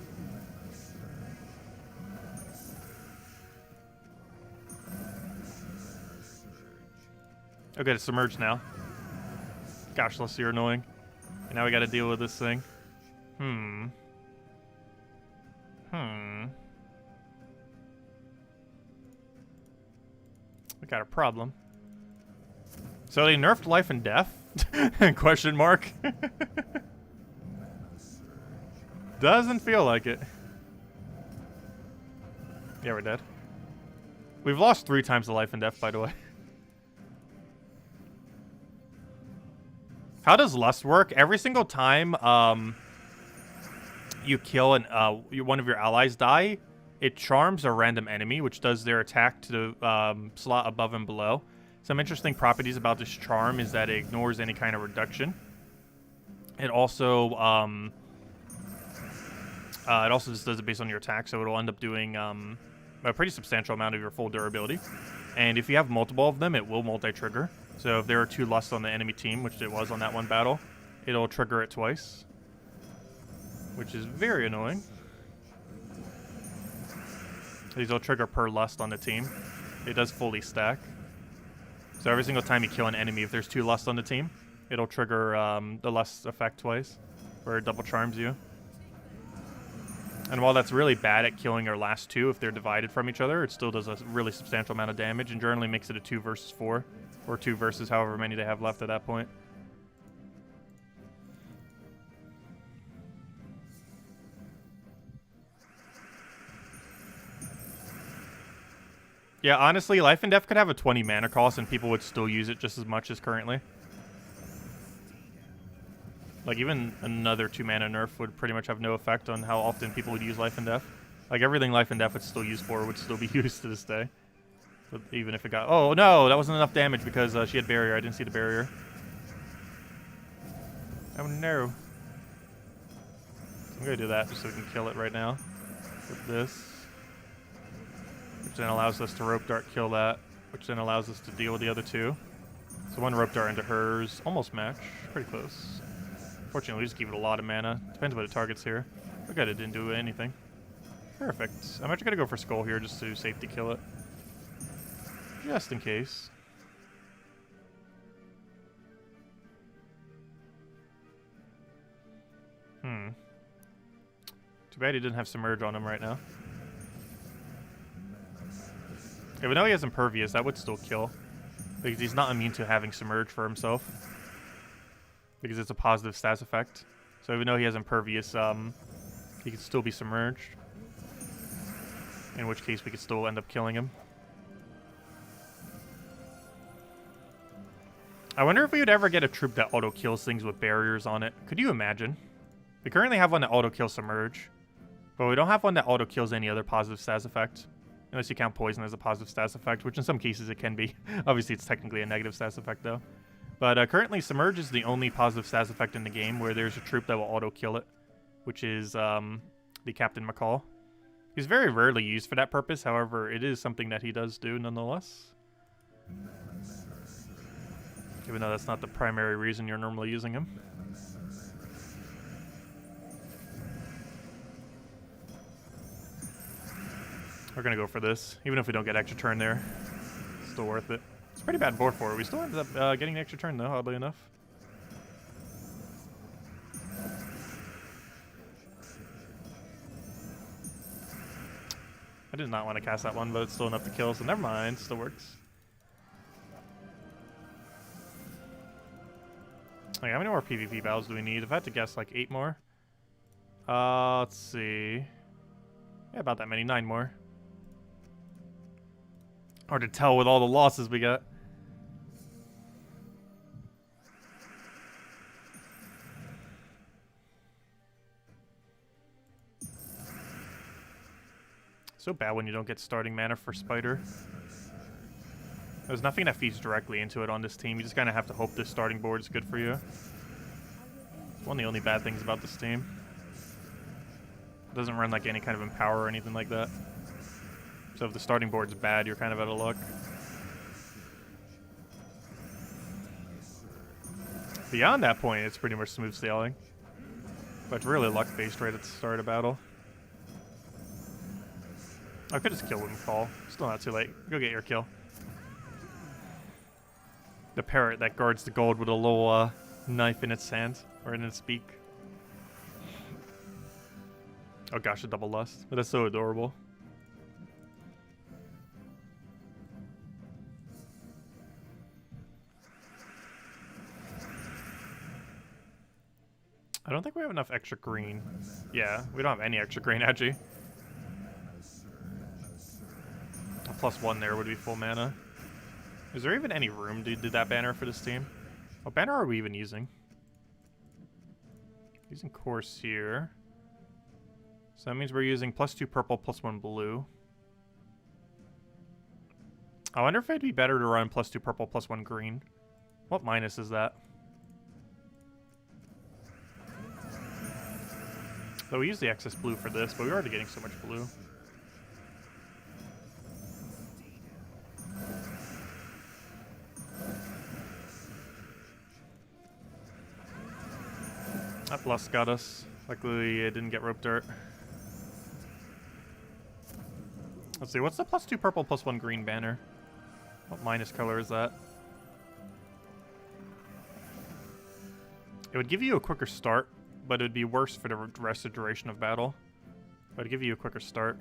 Okay, it's submerged now. Gosh, Leslie, you're annoying. And now we gotta deal with this thing. We got a problem. So they nerfed Life and Death? Question mark. Doesn't feel like it. Yeah, we're dead. We've lost 3 times the Life and Death, by the way. How does Lust work? Every single time you kill one of your allies die, it charms a random enemy, which does their attack to the slot above and below. Some interesting properties about this charm is that it ignores any kind of reduction. It also just does it based on your attack, so it'll end up doing a pretty substantial amount of your full durability. And if you have multiple of them, it will multi-trigger. So if there are 2 Lusts on the enemy team, which it was on that one battle, it'll trigger it twice, which is very annoying. These will trigger per Lust on the team. It does fully stack. So every single time you kill an enemy, if there's 2 Lusts on the team, it'll trigger the Lust effect twice, where it double charms you. And while that's really bad at killing our last 2 if they're divided from each other, it still does a really substantial amount of damage and generally makes it a 2 versus 4, or 2 versus however many they have left at that point. Yeah, honestly, Life and Death could have a 20 mana cost and people would still use it just as much as currently. Like, even another 2 mana nerf would pretty much have no effect on how often people would use Life and Death. Like, everything Life and Death would still use for would still be used to this day. So even if it got... Oh, no! That wasn't enough damage because she had barrier. I didn't see the barrier. Oh, no. I'm gonna do that just so we can kill it right now. With this. Which then allows us to rope dart kill that. which then allows us to deal with the other two. So one rope dart into hers, almost match, pretty close. Fortunately, we just give it a lot of mana. Depends what it targets here. Look at it, didn't do anything. Perfect. I'm actually gonna go for Skull here just to safety kill it. Just in case. Too bad he didn't have Submerge on him right now. Even though he has Impervious, that would still kill. Because he's not immune to having Submerge for himself. Because it's a positive stats effect. So even though he has Impervious, he could still be Submerged. In which case we could still end up killing him. I wonder if we would ever get a troop that auto-kills things with barriers on it. Could you imagine? We currently have one that auto-kills Submerge. But we don't have one that auto-kills any other positive stats effect. Unless you count Poison as a positive stats effect, which in some cases it can be. Obviously it's technically a negative stats effect though. But currently Submerge is the only positive stats effect in the game where there's a troop that will auto-kill it. Which is the Captain McCall. He's very rarely used for that purpose, however, it is something that he does do nonetheless. Even though that's not the primary reason you're normally using him. We're gonna go for this, even if we don't get extra turn there. It's still worth it. It's a pretty bad board for it. We still ended up getting an extra turn though, oddly enough. I did not want to cast that one, but it's still enough to kill, so never mind. Still works. Okay, how many more PvP battles do we need? If I had to guess, like 8 more. Let's see. Yeah, about that many. 9 more. Hard to tell with all the losses we got. So bad when you don't get starting mana for Spider. There's nothing that feeds directly into it on this team. You just kind of have to hope this starting board is good for you. It's one of the only bad things about this team. It doesn't run like any kind of Empower or anything like that. So if the starting board's bad, you're kind of out of luck. Beyond that point, it's pretty much smooth sailing. But it's really luck-based right at the start of battle. I could just kill him with Call. Still not too late. Go get your kill. The parrot that guards the gold with a little knife in its hand, or in its beak. Oh gosh, a double lust. But that's so adorable. I don't think we have enough extra green. Yeah, we don't have any extra green, actually. A +1 there would be full mana. Is there even any room to do that banner for this team? What banner are we even using? Using Course here. So that means we're using +2 purple, +1 blue. I wonder if it'd be better to run +2 purple, +1 green. What minus is that? So we use the excess blue for this, but we're already getting so much blue. That plus got us. Luckily, it didn't get rope dirt. Let's see, what's the +2 purple, +1 green banner? What minus color is that? It would give you a quicker start, but it would be worse for the rest of the duration of battle. But it'd give you a quicker start.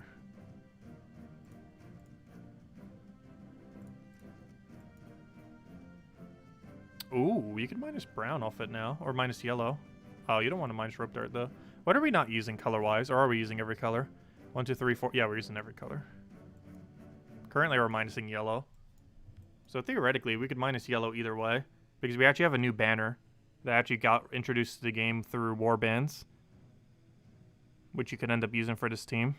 Ooh, you can minus brown off it now, or minus yellow. Oh, you don't want to minus rope dart though. What are we not using color-wise, or are we using every color? 1, 2, 3, 4. Yeah, we're using every color. Currently, we're minusing yellow. So theoretically, we could minus yellow either way, because we actually have a new banner that actually got introduced to the game through warbands, which you could end up using for this team.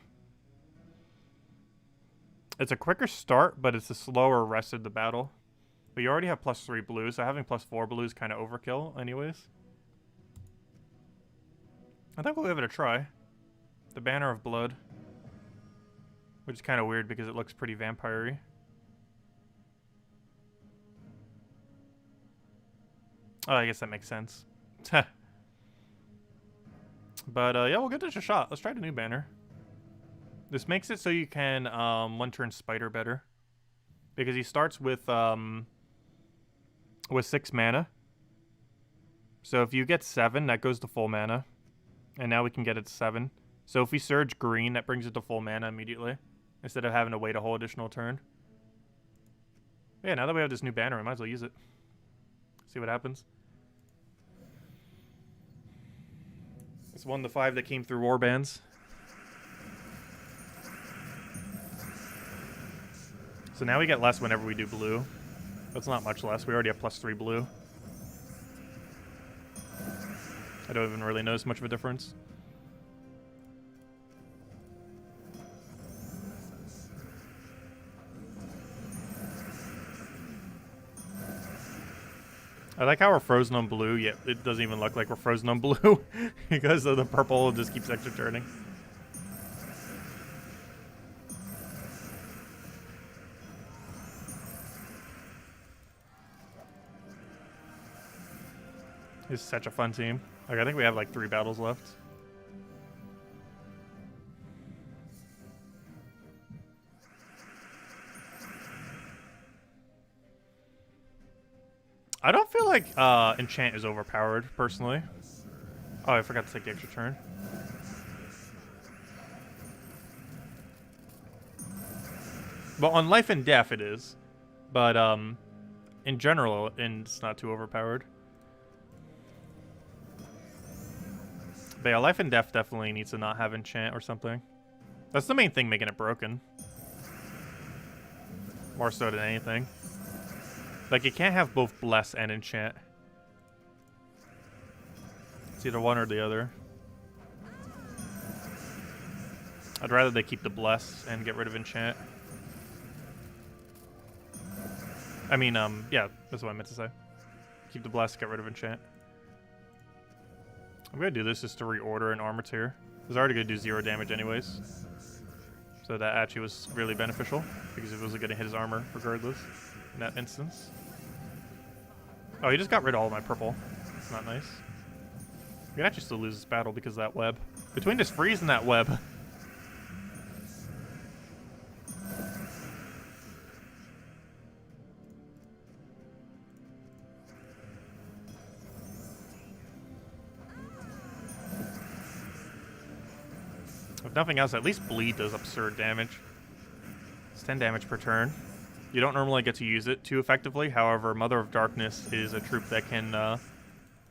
It's a quicker start, but it's a slower rest of the battle. But you already have +3 blue, so having +4 blue is kind of overkill anyways. I think we'll give it a try. The Banner of Blood. Which is kind of weird because it looks pretty vampire-y. Oh, I guess that makes sense. But yeah, we'll give this a shot. Let's try the new banner. This makes it so you can one-turn Spider better. Because he starts with 6 mana. So if you get 7, that goes to full mana. And now we can get it to 7. So if we surge green, that brings it to full mana immediately. Instead of having to wait a whole additional turn. Yeah, now that we have this new banner, we might as well use it. See what happens. It's 1 to 5 that came through warbands. So now we get less whenever we do blue. That's not much less. We already have +3 blue. I don't even really notice much of a difference. I like how we're frozen on blue, yet it doesn't even look like we're frozen on blue because of the purple just keeps extra turning. It's such a fun team. Like, I think we have like 3 battles left. I don't feel like enchant is overpowered, personally. Oh, I forgot to take the extra turn. Well, on life and death it is. But in general, it's not too overpowered. But yeah, life and death definitely needs to not have enchant or something. That's the main thing making it broken. More so than anything. Like, it can't have both bless and enchant. It's either one or the other. I'd rather they keep the bless and get rid of enchant. I mean, yeah, that's what I meant to say. Keep the bless, get rid of enchant. I'm gonna do this just to reorder an armor tier. I was already gonna do 0 damage anyways. So that actually was really beneficial, because it wasn't gonna hit his armor regardless in that instance. Oh, he just got rid of all of my purple. It's not nice. We can actually still lose this battle because of that web. Between this freeze and that web. If nothing else, at least bleed does absurd damage. It's 10 damage per turn. You don't normally get to use it too effectively. However, Mother of Darkness is a troop that can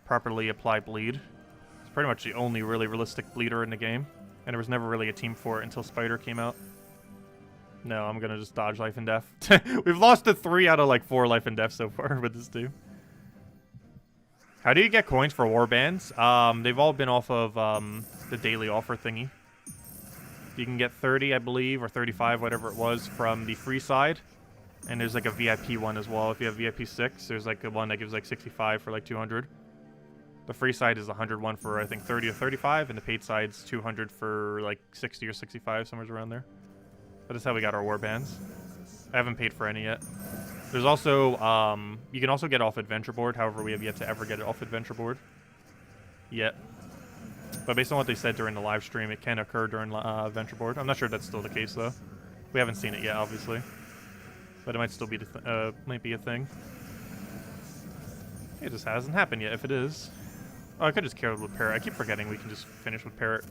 properly apply bleed. It's pretty much the only really realistic bleeder in the game. And there was never really a team for it until Spider came out. No, I'm going to just dodge life and death. We've lost to 3 out of like 4 life and death so far with this team. How do you get coins for warbands? They've all been off of the daily offer thingy. You can get 30, I believe, or 35, whatever it was, from the free side. And there's like a VIP one as well. If you have VIP 6, there's like a one that gives like 65 for like 200. The free side is 101 for I think 30 or 35, and the paid side's 200 for like 60 or 65, somewhere around there. That is how we got our warbands. I haven't paid for any yet. There's also, you can also get off Adventure Board. However, we have yet to ever get it off Adventure Board. Yet. But based on what they said during the live stream, it can occur during Adventure Board. I'm not sure if that's still the case, though. We haven't seen it yet, obviously. But it might still be might be a thing. It just hasn't happened yet, if it is. Oh, I could just carry with Parrot. I keep forgetting we can just finish with Parrot.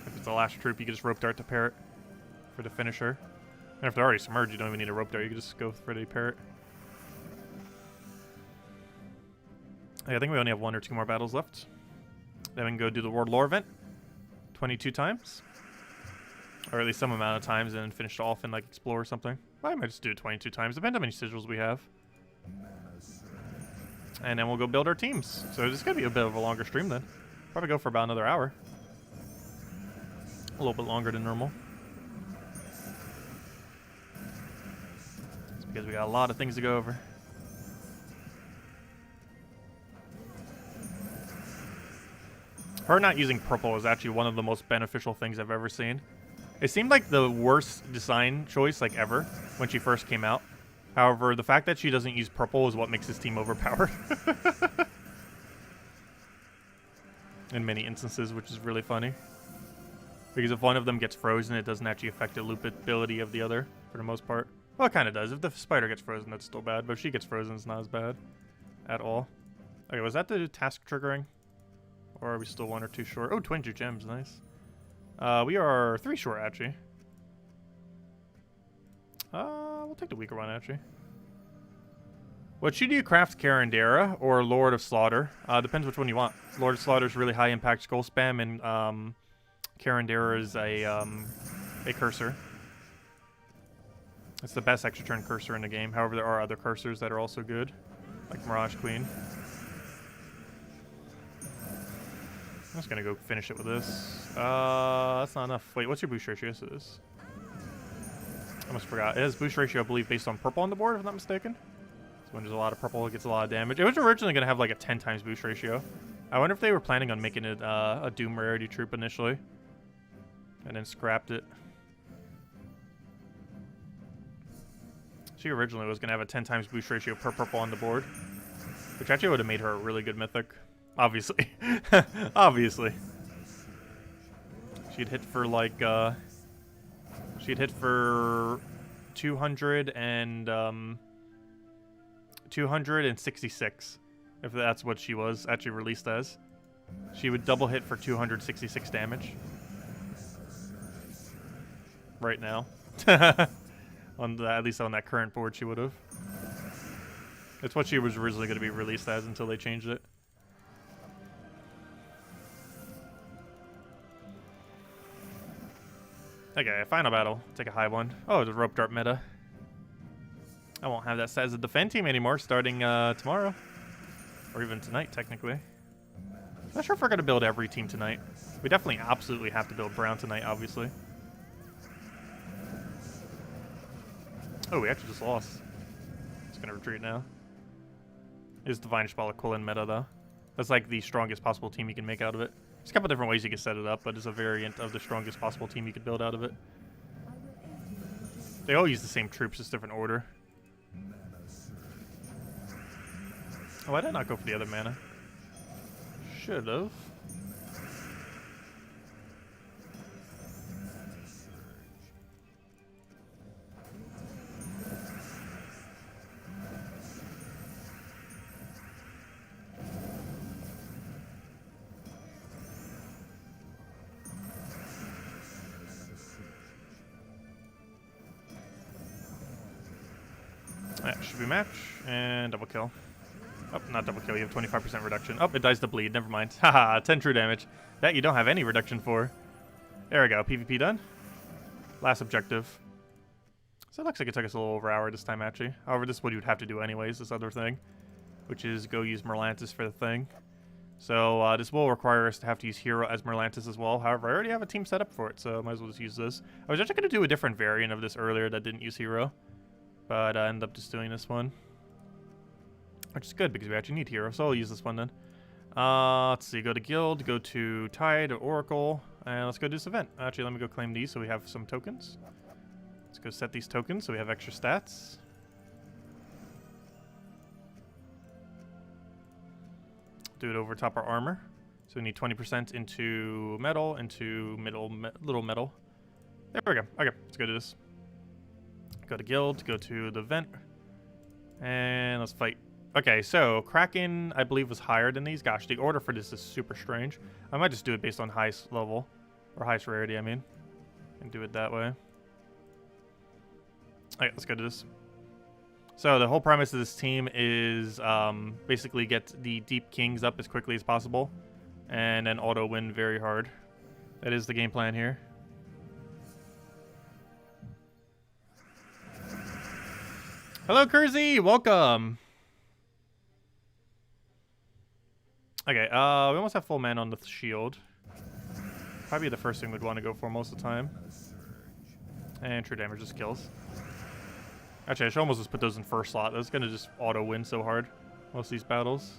If it's the last troop, you can just rope dart to Parrot for the finisher. And if they're already submerged, you don't even need a rope dart. You can just go for the Parrot. I think we only have 1 or 2 more battles left. Then we can go do the World Lore event 22 times. Or at least some amount of times, and then finish it off and like explore or something. I might just do it 22 times, depends how many sigils we have. And then we'll go build our teams. So this is going to be a bit of a longer stream then. Probably go for about another hour. A little bit longer than normal. It's because we got a lot of things to go over. Her not using purple is actually one of the most beneficial things I've ever seen. It seemed like the worst design choice like ever when she first came out. However, the fact that she doesn't use purple is what makes this team overpowered. in many instances, which is really funny. Because if one of them gets frozen, it doesn't actually affect the loopability of the other, for the most part. Well, it kind of does. If the spider gets frozen, that's still bad. But if she gets frozen, it's not as bad at all. Okay, was that the task triggering? Or are we still 1 or 2 short? Oh, 22 gems, nice. We are 3 short, actually. We'll take the weaker one, actually. What should you craft, Karandera or Lord of Slaughter? Depends which one you want. Lord of Slaughter is really high impact skull spam, and Karandera is a cursor. It's the best extra turn cursor in the game. However, there are other cursors that are also good, like Mirage Queen. I'm just gonna go finish it with this. That's not enough. Wait, what's your boost ratio? Yes, it is. I almost forgot. It has boost ratio, I believe, based on purple on the board, if I'm not mistaken. So when there's a lot of purple, it gets a lot of damage. It was originally gonna have like a 10 times boost ratio. I wonder if they were planning on making it a Doom rarity troop initially, and then scrapped it. She originally was gonna have a 10 times boost ratio per purple on the board, which actually would have made her a really good mythic. Obviously. Obviously. She'd hit for like, she'd hit for 266, if that's what she was actually released as. She would double hit for 266 damage. Right now. On the, at least on that current board she would have. It's what she was originally going to be released as until they changed it. Okay, final battle. Take a high one. Oh, the rope dart meta. I won't have that set as a defend team anymore starting tomorrow. Or even tonight, technically. Not sure if we're going to build every team tonight. We definitely absolutely have to build Brown tonight, obviously. Oh, we actually just lost. It's going to retreat now. Is Divine Spell a Quillen meta, though? That's like the strongest possible team you can make out of it. There's a couple different ways you can set it up, but it's a variant of the strongest possible team you could build out of it. They all use the same troops, just different order. Oh, why did I not go for the other mana? Should've. That should be match, and double kill. Oh, not double kill, you have 25% reduction. Oh, it dies to bleed, never mind. Haha, 10 true damage. That you don't have any reduction for. There we go, PvP done. Last objective. So it looks like it took us a little over an hour this time, actually. However, this is what you would have to do anyways, this other thing. Which is go use Merlantis for the thing. So this will require us to have to use Hero as Merlantis as well. However, I already have a team set up for it, so I might as well just use this. I was actually going to do a different variant of this earlier that didn't use Hero. But I ended up just doing this one. Which is good because we actually need Hero, so I'll use this one then. Let's see, go to Guild, go to Tide or Oracle, and let's go do this event. Actually, let me go claim these so we have some tokens. Let's go set these tokens so we have extra stats. Do it over top our armor. So we need 20% into metal, into little metal. There we go. Okay, let's go do this. Go to Guild, go to the event, and let's fight. Okay, so Kraken, I believe, was higher than these. Gosh, the order for this is super strange. I might just do it based on highest level, or highest rarity, I mean, and do it that way. Okay, let's go to this. So the whole premise of this team is basically get the Deep Kings up as quickly as possible, and then auto win very hard. That is the game plan here. Hello, Kurzy! Welcome! Okay, we almost have full mana on the shield. Probably the first thing we'd want to go for most of the time. And true damage just kills. Actually, I should almost just put those in first slot. That's going to just auto-win so hard most of these battles.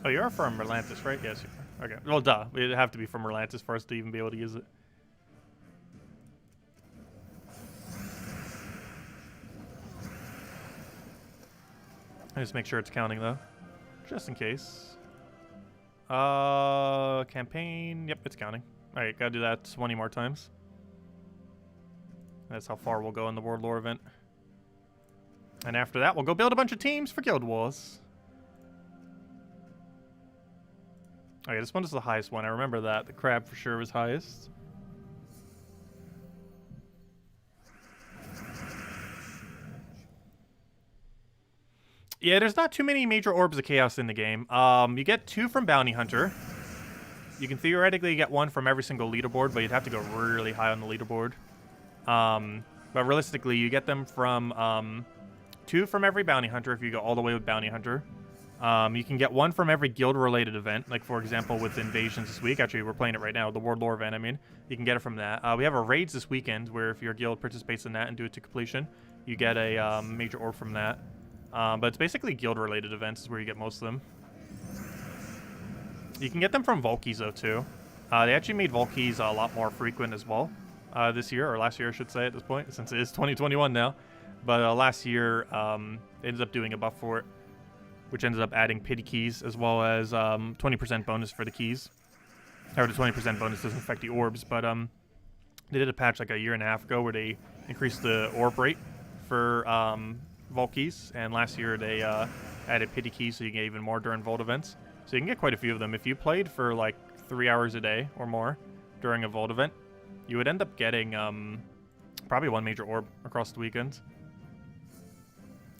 Oh, you are from Merlantis, right? Yes, you are. Okay. Well, duh. It'd have to be from Merlantis for us to even be able to use it. Just make sure it's counting though, just in case. Campaign. Yep, it's counting. All right, gotta do that 20 more times. That's how far we'll go in the World Lore event. And after that, we'll go build a bunch of teams for Guild Wars. Okay, this one is the highest one. I remember that. The crab for sure was highest. Yeah, there's not too many major orbs of chaos in the game. You get 2 from Bounty Hunter. You can theoretically get 1 from every single leaderboard, but you'd have to go really high on the leaderboard. But realistically, you get them from 2 from every Bounty Hunter if you go all the way with Bounty Hunter. You can get 1 from every guild-related event, like for example with Invasions this week. Actually, we're playing it right now, the World Lore event, I mean. You can get it from that. We have a Raids this weekend, where if your guild participates in that and do it to completion, you get a major orb from that. But it's basically guild-related events is where you get most of them. You can get them from Volkeys, though, too. They actually made Volkeys a lot more frequent as well this year, or last year, I should say, at this point, since it is 2021 now. But last year, they ended up doing a buff for it, which ended up adding pity keys, as well as 20% bonus for the keys. Or the 20% bonus doesn't affect the orbs, but they did a patch like a year and a half ago where they increased the orb rate for Vault keys, and last year they added pity keys so you get even more during Vault events. So you can get quite a few of them. If you played for like 3 hours a day or more during a Vault event, you would end up getting probably 1 major orb across the weekend.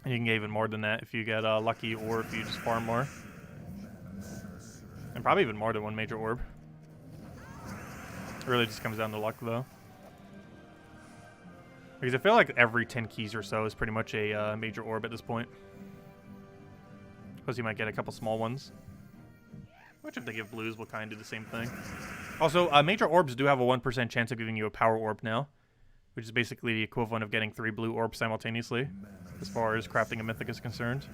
And you can get even more than that if you get lucky or if you just farm more. And probably even more than 1 major orb. It really just comes down to luck though. Because I feel like every 10 keys or so is pretty much a major orb at this point. Plus you might get a couple small ones. Which if they give blues will kind of do the same thing. Also, major orbs do have a 1% chance of giving you a power orb now. Which is basically the equivalent of getting 3 blue orbs simultaneously. As far as crafting a mythic is concerned.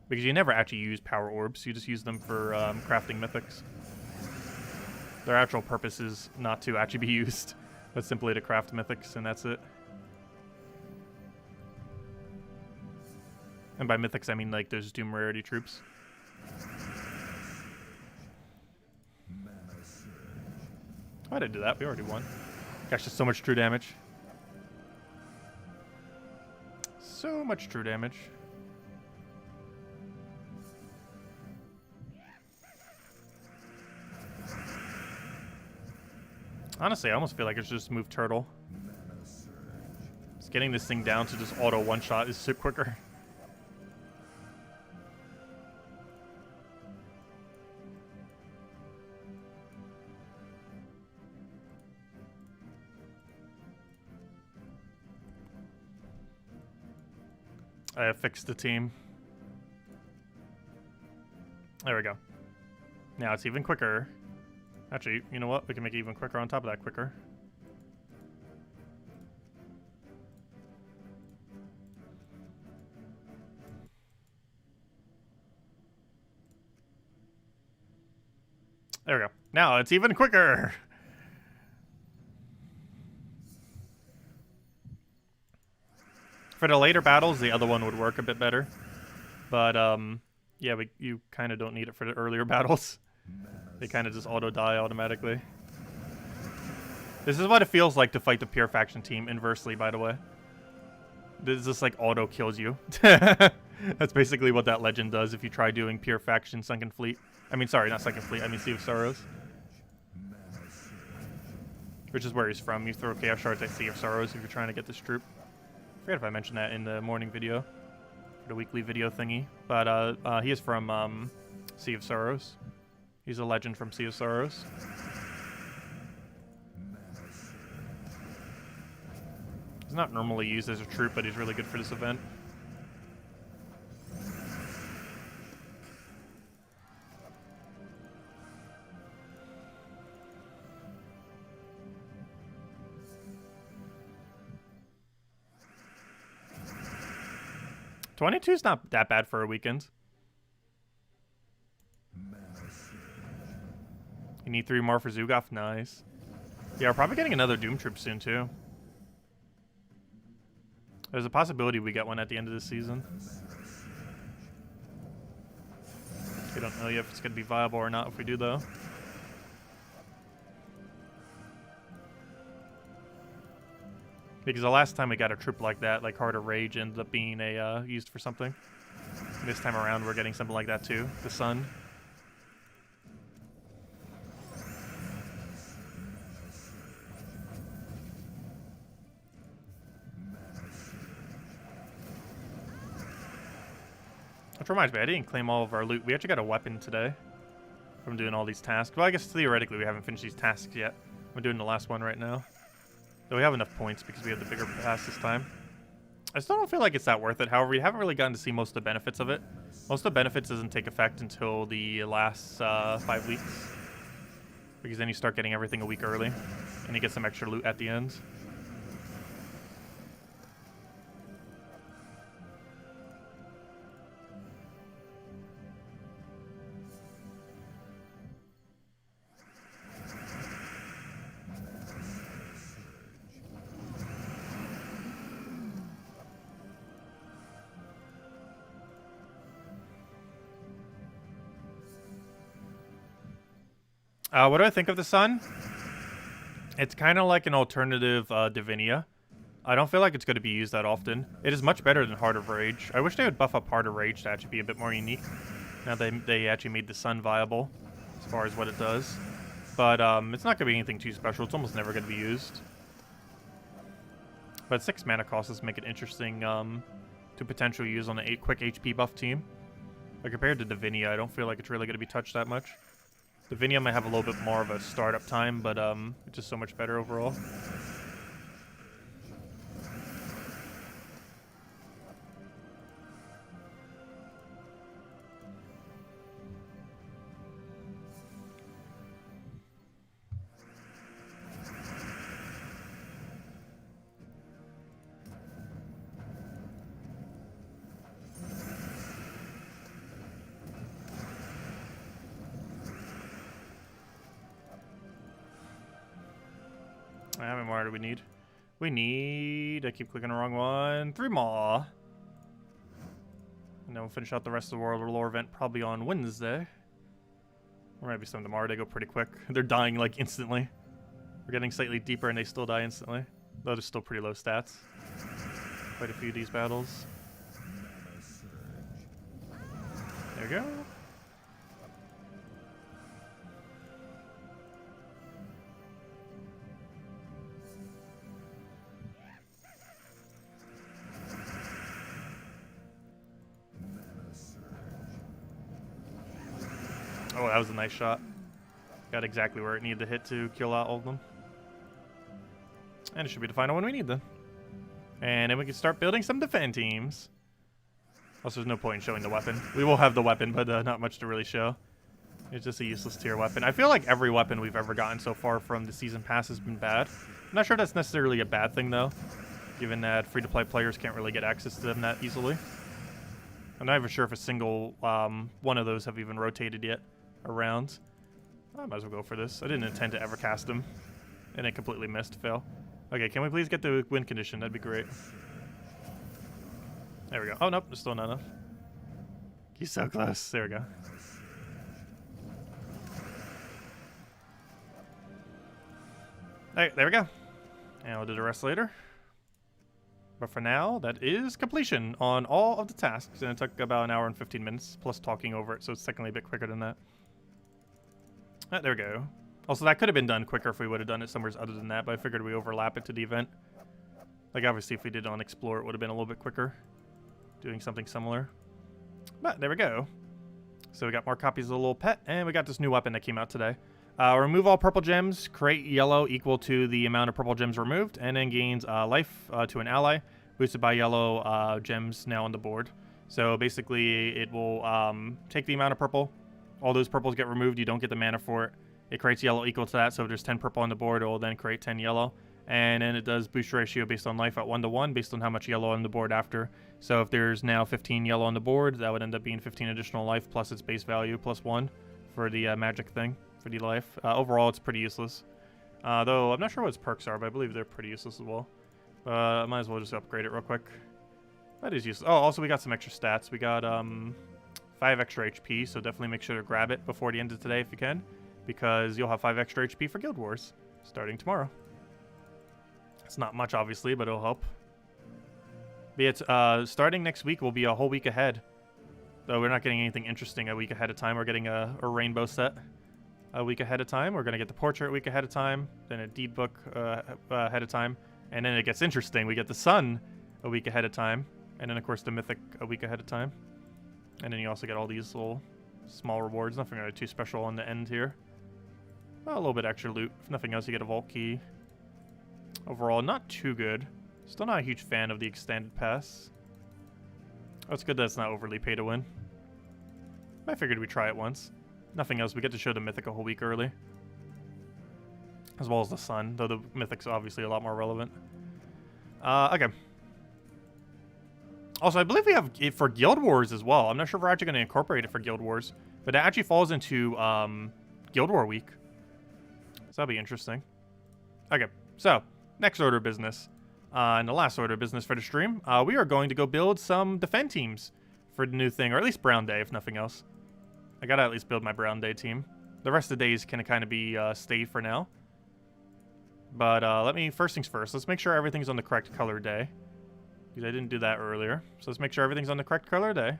Because you never actually use power orbs, you just use them for crafting mythics. Their actual purpose is not to actually be used, but simply to craft mythics, and that's it. And by mythics, I mean like those Doom rarity troops. Why did I do that? We already won. Gosh, there's so much true damage. So much true damage. Honestly, I almost feel like I should just move Turtle. Just getting this thing down to just auto one-shot is so quicker. I have fixed the team. There we go. Now it's even quicker. Actually, you know what? We can make it even quicker on top of that quicker. There we go. Now it's even quicker. For the later battles, the other one would work a bit better. But, yeah, you kind of don't need it for the earlier battles. They kind of just auto-die automatically. This is what it feels like to fight the pure faction team inversely, by the way. This just, like, auto-kills you. That's basically what that legend does if you try doing pure faction Sunken Fleet. I mean, sorry, not Sunken Fleet, I mean Sea of Sorrows. Which is where he's from. You throw Chaos Shards at Sea of Sorrows if you're trying to get this troop. I forget if I mentioned that in the morning video, the weekly video thingy, but he is from Sea of Sorrows. He's a legend from Sea of Sorrows. He's not normally used as a troop, but he's really good for this event. $22 is not that bad for a weekend. You need 3 more for Zugoff? Nice. Yeah, we're probably getting another Doom troop soon, too. There's a possibility we get one at the end of this season. We don't know yet if it's going to be viable or not if we do, though. Because the last time we got a troop like that, like Heart of Rage, ended up being used for something. This time around, we're getting something like that too. The Sun. Which reminds me, I didn't claim all of our loot. We actually got a weapon today from doing all these tasks. Well, I guess theoretically we haven't finished these tasks yet. We're doing the last one right now. Though we have enough points because we have the bigger pass this time. I still don't feel like it's that worth it. However, we haven't really gotten to see most of the benefits of it. Most of the benefits doesn't take effect until the last 5 weeks. Because then you start getting everything a week early. And you get some extra loot at the end. What do I think of the Sun? It's kind of like an alternative Divinia. I don't feel like it's going to be used that often. It is much better than Heart of Rage. I wish they would buff up Heart of Rage to actually be a bit more unique. Now they actually made the Sun viable as far as what it does. But it's not going to be anything too special. It's almost never going to be used. But 6 mana costs make it interesting to potentially use on a quick HP buff team. But compared to Divinia, I don't feel like it's really going to be touched that much. Divinia might have a little bit more of a startup time, but it's just so much better overall. How many more do we need? We need... I keep clicking the wrong one. 3 more. And then we'll finish out the rest of the World Lore event probably on Wednesday. Or maybe some tomorrow. They go pretty quick. They're dying like instantly. We're getting slightly deeper and they still die instantly. Though they're still pretty low stats. Quite a few of these battles. There we go. Oh, that was a nice shot. Got exactly where it needed to hit to kill out all of them. And it should be the final one we need then. And then we can start building some defend teams. Also, there's no point in showing the weapon. We will have the weapon, but not much to really show. It's just a useless tier weapon. I feel like every weapon we've ever gotten so far from the season pass has been bad. I'm not sure that's necessarily a bad thing, though, given that free-to-play players can't really get access to them that easily. I'm not even sure if a single one of those have even rotated yet around. I might as well go for this. I didn't intend to ever cast him, and it completely missed. Fail. Okay, can we please get the win condition? That'd be great. There we go. Oh, nope, there's still not enough. He's so close. There we go. There we go. And we'll do the rest later. But for now, that is completion on all of the tasks. And it took about an hour and 15 minutes, plus talking over it, so it's technically a bit quicker than that. There we go. Also, that could have been done quicker if we would have done it somewhere other than that, but I figured we overlap it to the event. Like, obviously, if we did it on Explore, it would have been a little bit quicker. Doing something similar. But there we go. So we got more copies of the little pet, and we got this new weapon that came out today. Remove all purple gems, create yellow equal to the amount of purple gems removed, and then gains life to an ally, boosted by yellow gems now on the board. So basically, it will take the amount of purple. All those purples get removed. You don't get the mana for it. It creates yellow equal to that, so if there's 10 purple on the board, it will then create 10 yellow. And then it does boost ratio based on life at 1-to-1, based on how much yellow on the board after. So if there's now 15 yellow on the board, that would end up being 15 additional life, plus its base value, plus 1 for the magic thing, for the life. Overall, it's pretty useless. Though, I'm not sure what its perks are, but I believe they're pretty useless as well. I might as well just upgrade it real quick. That is useless. Oh, also we got some extra stats. We got 5 extra HP, so definitely make sure to grab it before the end of today if you can, because you'll have 5 extra HP for Guild Wars starting tomorrow. It's not much, obviously, but it'll help. Starting next week will be a whole week ahead. Though we're not getting anything interesting a week ahead of time. We're getting a rainbow set a week ahead of time. We're going to get the portrait a week ahead of time. Then a deed book ahead of time. And then it gets interesting. We get the sun a week ahead of time. And then, of course, the mythic a week ahead of time. And then you also get all these little small rewards. Nothing really too special on the end here. Well, a little bit extra loot. If nothing else, you get a vault key. Overall, not too good. Still not a huge fan of the extended pass. Oh, it's good that it's not overly pay to win. I figured we'd try it once. Nothing else, we get to show the mythic a whole week early. As well as the sun, though the mythic's obviously a lot more relevant. Okay. Also, I believe we have it for Guild Wars as well. I'm not sure if we're actually going to incorporate it for Guild Wars. But it actually falls into Guild War week. So that'll be interesting. Okay, so next order of business. And the last order of business for the stream, we are going to go build some defend teams for the new thing, or at least Brown Day, if nothing else. I gotta at least build my Brown Day team. The rest of the days can kind of be stayed for now. But first things first, let's make sure everything's on the correct color day. Because I didn't do that earlier. So let's make sure everything's on the correct color day.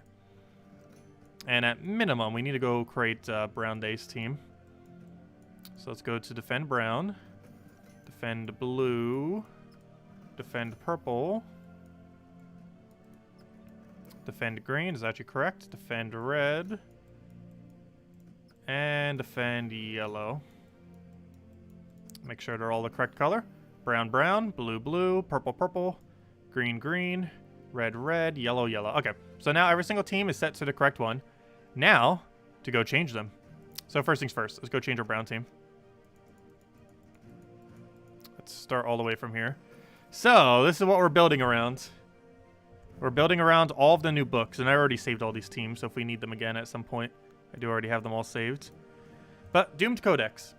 And at minimum, we need to go create Brown Day's team. So let's go to defend brown, defend blue, defend purple, defend green is actually correct, defend red, and defend yellow. Make sure they're all the correct color. Brown, brown, blue, blue, purple, purple, green, green, red, red, yellow, yellow. Okay, so now every single team is set to the correct one. Now, to go change them. So first things first, let's go change our brown team. Let's start all the way from here. So, this is what we're building around. We're building around all of the new books, and I already saved all these teams, so if we need them again at some point, I do already have them all saved. But, Doomed Codex.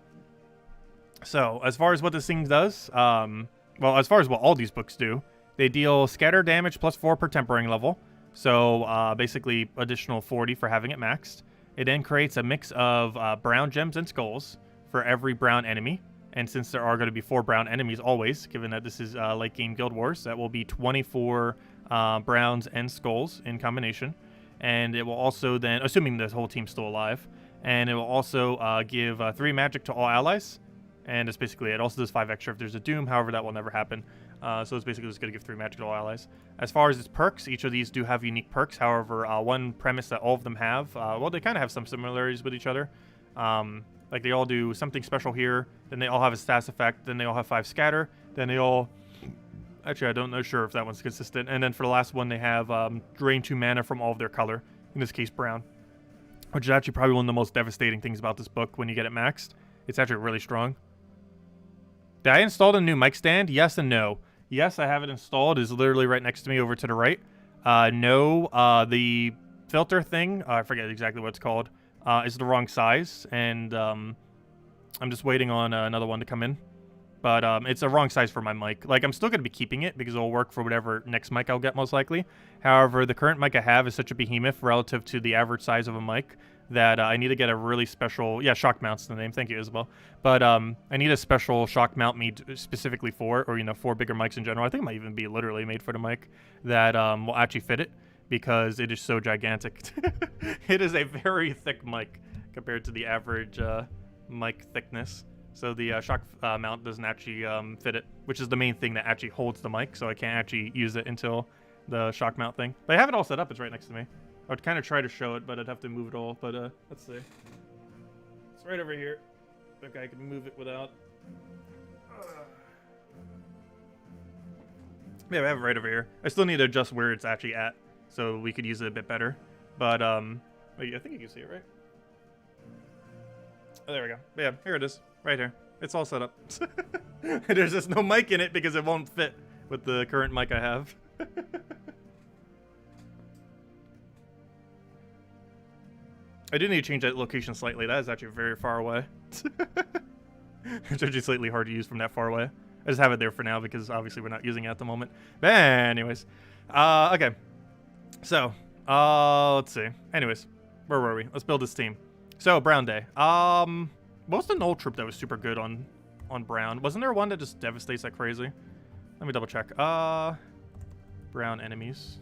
So, as far as what this thing does, well, as far as what all these books do, they deal scatter damage plus 4 per tempering level. So, basically, additional 40 for having it maxed. It then creates a mix of brown gems and skulls for every brown enemy. And since there are going to be 4 brown enemies always, given that this is late game Guild Wars, that will be 24 browns and skulls in combination. And it will also then, assuming the whole team's still alive, and it will also give 3 magic to all allies. And it's basically, it also does 5 extra if there's a doom, however that will never happen. So it's basically just going to give 3 magic to all allies. As far as its perks, each of these do have unique perks. However, one premise that all of them have, well, they kind of have some similarities with each other. Like they all do something special here, then they all have a status effect, then they all have 5 scatter, then they all... Actually, I don't know sure if that one's consistent. And then for the last one, they have drain 2 mana from all of their color, in this case brown. Which is actually probably one of the most devastating things about this book when you get it maxed. It's actually really strong. Did I install a new mic stand? Yes and no. Yes, I have it installed. It's literally right next to me over to the right. No, the filter thing, I forget exactly what it's called, is the wrong size, and I'm just waiting on another one to come in. But it's a wrong size for my mic. Like, I'm still going to be keeping it because it'll work for whatever next mic I'll get most likely. However, the current mic I have is such a behemoth relative to the average size of a mic that I need to get a really special... Yeah, shock mount's the name. Thank you, Isabel. But I need a special shock mount made specifically for, or, you know, for bigger mics in general. I think it might even be literally made for the mic that will actually fit it because it is so gigantic. It is a very thick mic compared to the average mic thickness. So the shock mount doesn't actually fit it, which is the main thing that actually holds the mic, so I can't actually use it until the shock mount thing. But I have it all set up. It's right next to me. I would kind of try to show it, but I'd have to move it all. But let's see. It's right over here. Okay, I can move it without... Yeah, I have it right over here. I still need to adjust where it's actually at, so we could use it a bit better. But, wait, I think you can see it, right? Oh, there we go. Yeah, here it is. Right here. It's all set up. There's just no mic in it because it won't fit with the current mic I have. I do need to change that location slightly. That is actually very far away. It's actually slightly hard to use from that far away. I just have it there for now because obviously we're not using it at the moment. But anyways. Okay. So, let's see. Anyways. Where were we? Let's build this team. So, Brown Day. What was the null troop that was super good on Brown? Wasn't there one that just devastates like crazy? Let me double check. Brown enemies.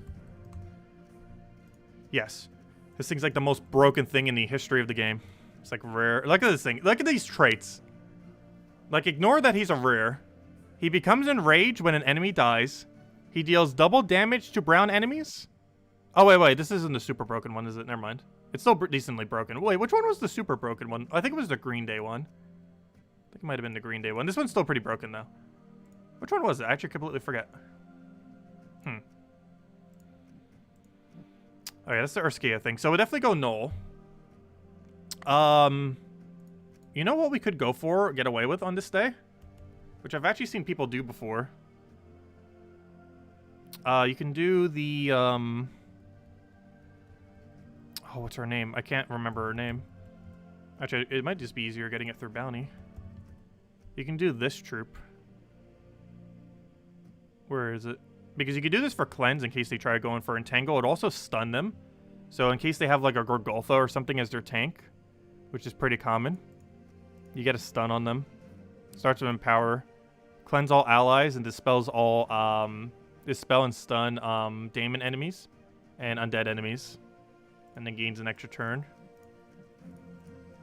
Yes. This thing's like the most broken thing in the history of the game. It's like rare. Look at this thing. Look at these traits. Like, ignore that he's a rare. He becomes enraged when an enemy dies. He deals double damage to brown enemies. Oh, wait. This isn't the super broken one, is it? Never mind. It's still decently broken. Wait, which one was the super broken one? I think it was the Green Day one. I think it might have been the Green Day one. This one's still pretty broken, though. Which one was it? I actually completely forget. Oh, yeah, that's the Urskia thing. So we'll definitely go null. You know what we could go for, get away with on this day? Which I've actually seen people do before. You can do the, oh, what's her name? I can't remember her name. Actually, it might just be easier getting it through bounty. You can do this troop. Where is it? Because you could do this for cleanse in case they try going for entangle. It also stun them. So in case they have like a Gorgoltha or something as their tank, which is pretty common, you get a stun on them. Starts with empower. Cleanse all allies and dispels all dispel and stun daemon enemies and undead enemies. And then gains an extra turn.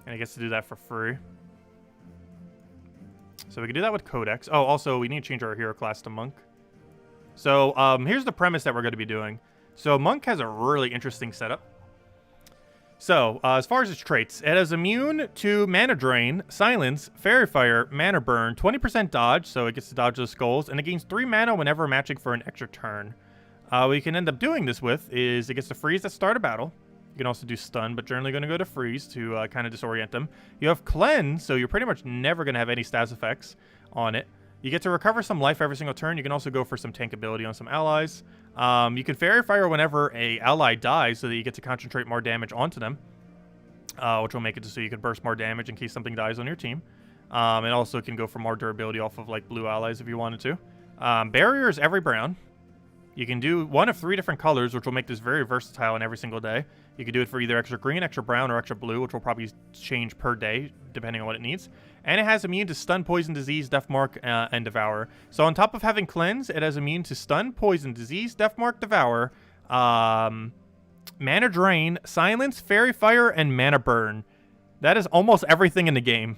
And it gets to do that for free. So we can do that with Codex. Oh, also we need to change our hero class to Monk. So here's the premise that we're going to be doing. So Monk has a really interesting setup. So as far as its traits, it is immune to Mana Drain, Silence, Fairy Fire, Mana Burn, 20% dodge, so it gets to dodge those skulls, and it gains 3 mana whenever matching for an extra turn. What you can end up doing this with is it gets to freeze at start of battle. You can also do stun, but generally going to go to freeze to kind of disorient them. You have cleanse, so you're pretty much never going to have any stats effects on it. You get to recover some life every single turn. You can also go for some tank ability on some allies. You can Fairy Fire whenever a ally dies so that you get to concentrate more damage onto them, which will make it so you can burst more damage in case something dies on your team. And also can go for more durability off of like blue allies if you wanted to. Barrier is every brown. You can do one of 3 different colors, which will make this very versatile in every single day. You can do it for either extra green, extra brown, or extra blue, which will probably change per day, depending on what it needs. And it has immune to stun, poison, disease, death mark, and devour. So on top of having cleanse, it has immune to stun, poison, disease, death mark, devour, mana drain, silence, fairy fire, and mana burn. That is almost everything in the game.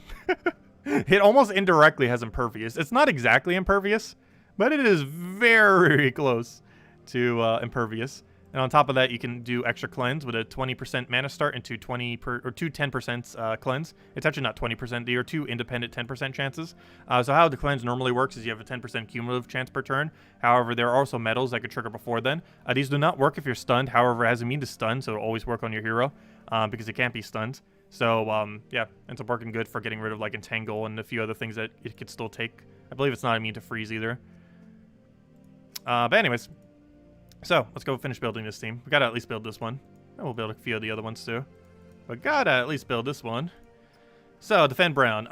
It almost indirectly has impervious. It's not exactly impervious, but it is very close to impervious. And on top of that, you can do extra cleanse with a 20% mana start into 10% cleanse. It's actually not 20%. They are 2 independent 10% chances. So how the cleanse normally works is you have a 10% cumulative chance per turn. However, there are also medals that could trigger before then. These do not work if you're stunned. However, it has immune to stun, so it'll always work on your hero because it can't be stunned. So yeah, ends up working good for getting rid of like entangle and a few other things that it could still take. I believe it's not immune to freeze either. But anyways. So, let's go finish building this team. We gotta at least build this one. And we'll build a few of the other ones too. But gotta at least build this one. So, defend brown.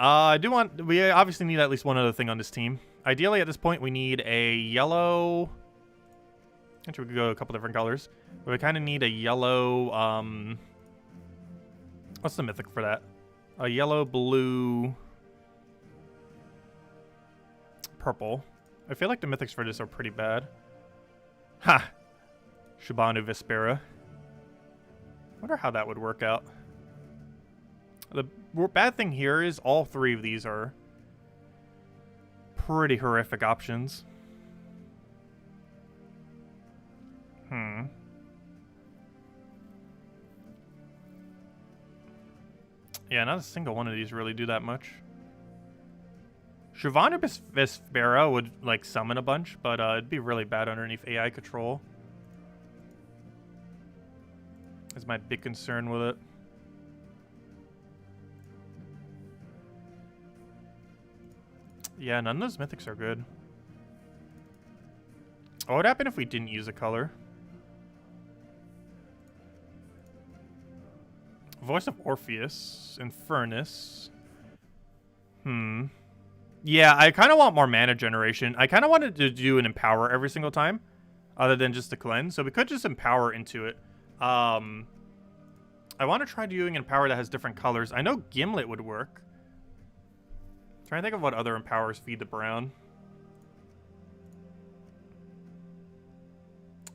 We obviously need at least one other thing on this team. Ideally, at this point, we need a yellow... Actually, we could go a couple different colors. But we kind of need a yellow... What's the mythic for that? A yellow, blue... Purple. I feel like the mythics for this are pretty bad. Ha! Shibanu Vespera. Wonder how that would work out. The bad thing here is all 3 of these are pretty horrific options. Yeah, not a single one of these really do that much. Shivanu Vespera would, like, summon a bunch, but it'd be really bad underneath AI control. Is my big concern with it. Yeah, none of those mythics are good. What would happen if we didn't use a color? Voice of Orpheus. Infernus. Yeah, I kind of want more mana generation. I kind of wanted to do an Empower every single time, other than just the cleanse. So we could just Empower into it. I I want to try doing an Empower that has different colors. I know Gimlet would work. Trying to think of what other Empowers feed the brown.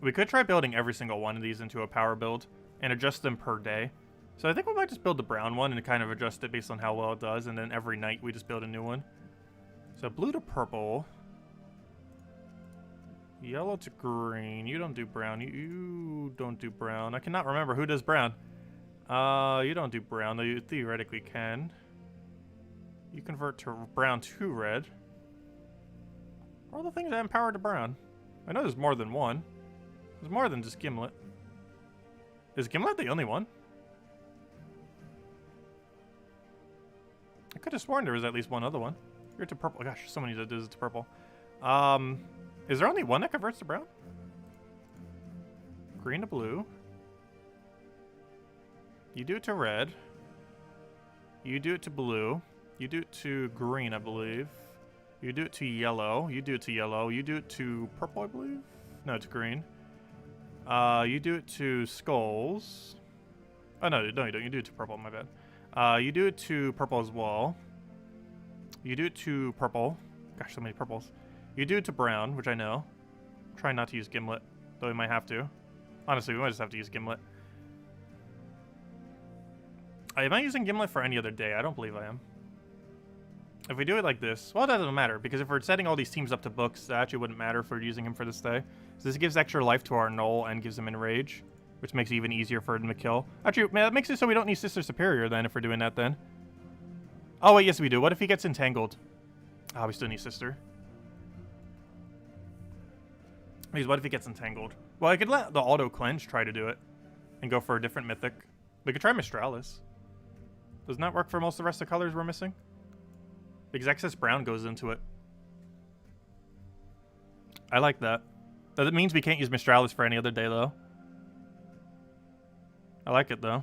We could try building every single one of these into a power build and adjust them per day. So I think we might just build the brown one and kind of adjust it based on how well it does, and then every night we just build a new one. So blue to purple. Yellow to green. You don't do brown. You don't do brown. I cannot remember who does brown. You don't do brown, though you theoretically can. You convert to brown to red. What are the things that empower to brown? I know there's more than one. There's more than just Gimlet. Is Gimlet the only one? I could have sworn there was at least one other one. You're to purple. Gosh, so many that does it to purple. Is there only one that converts to brown? Green to blue. You do it to red. You do it to blue. You do it to green, I believe. You do it to yellow. You do it to yellow. You do it to purple, I believe. No, it's green. You do it to skulls. Oh, no, you don't. You do it to purple, my bad. You do it to purple as well. You do it to purple. Gosh, so many purples. You do it to brown, which I know. Try not to use Gimlet, though we might have to. Honestly, we might just have to use Gimlet. Am I using Gimlet for any other day? I don't believe I am. If we do it like this, well, it doesn't matter, because if we're setting all these teams up to books, that actually wouldn't matter if we're using him for this day. So this gives extra life to our Null and gives him Enrage, which makes it even easier for him to kill. Actually, man, that makes it so we don't need Sister Superior then, if we're doing that then. Oh, wait, yes, we do. What if he gets entangled? Ah, we still need Sister. Because what if he gets entangled? Well, I could let the Auto Cleanse try to do it and go for a different Mythic. We could try Mistralis. Doesn't that work for most of the rest of the colors we're missing? Because excess brown goes into it. I like that. That means we can't use Mistralis for any other day, though. I like it, though.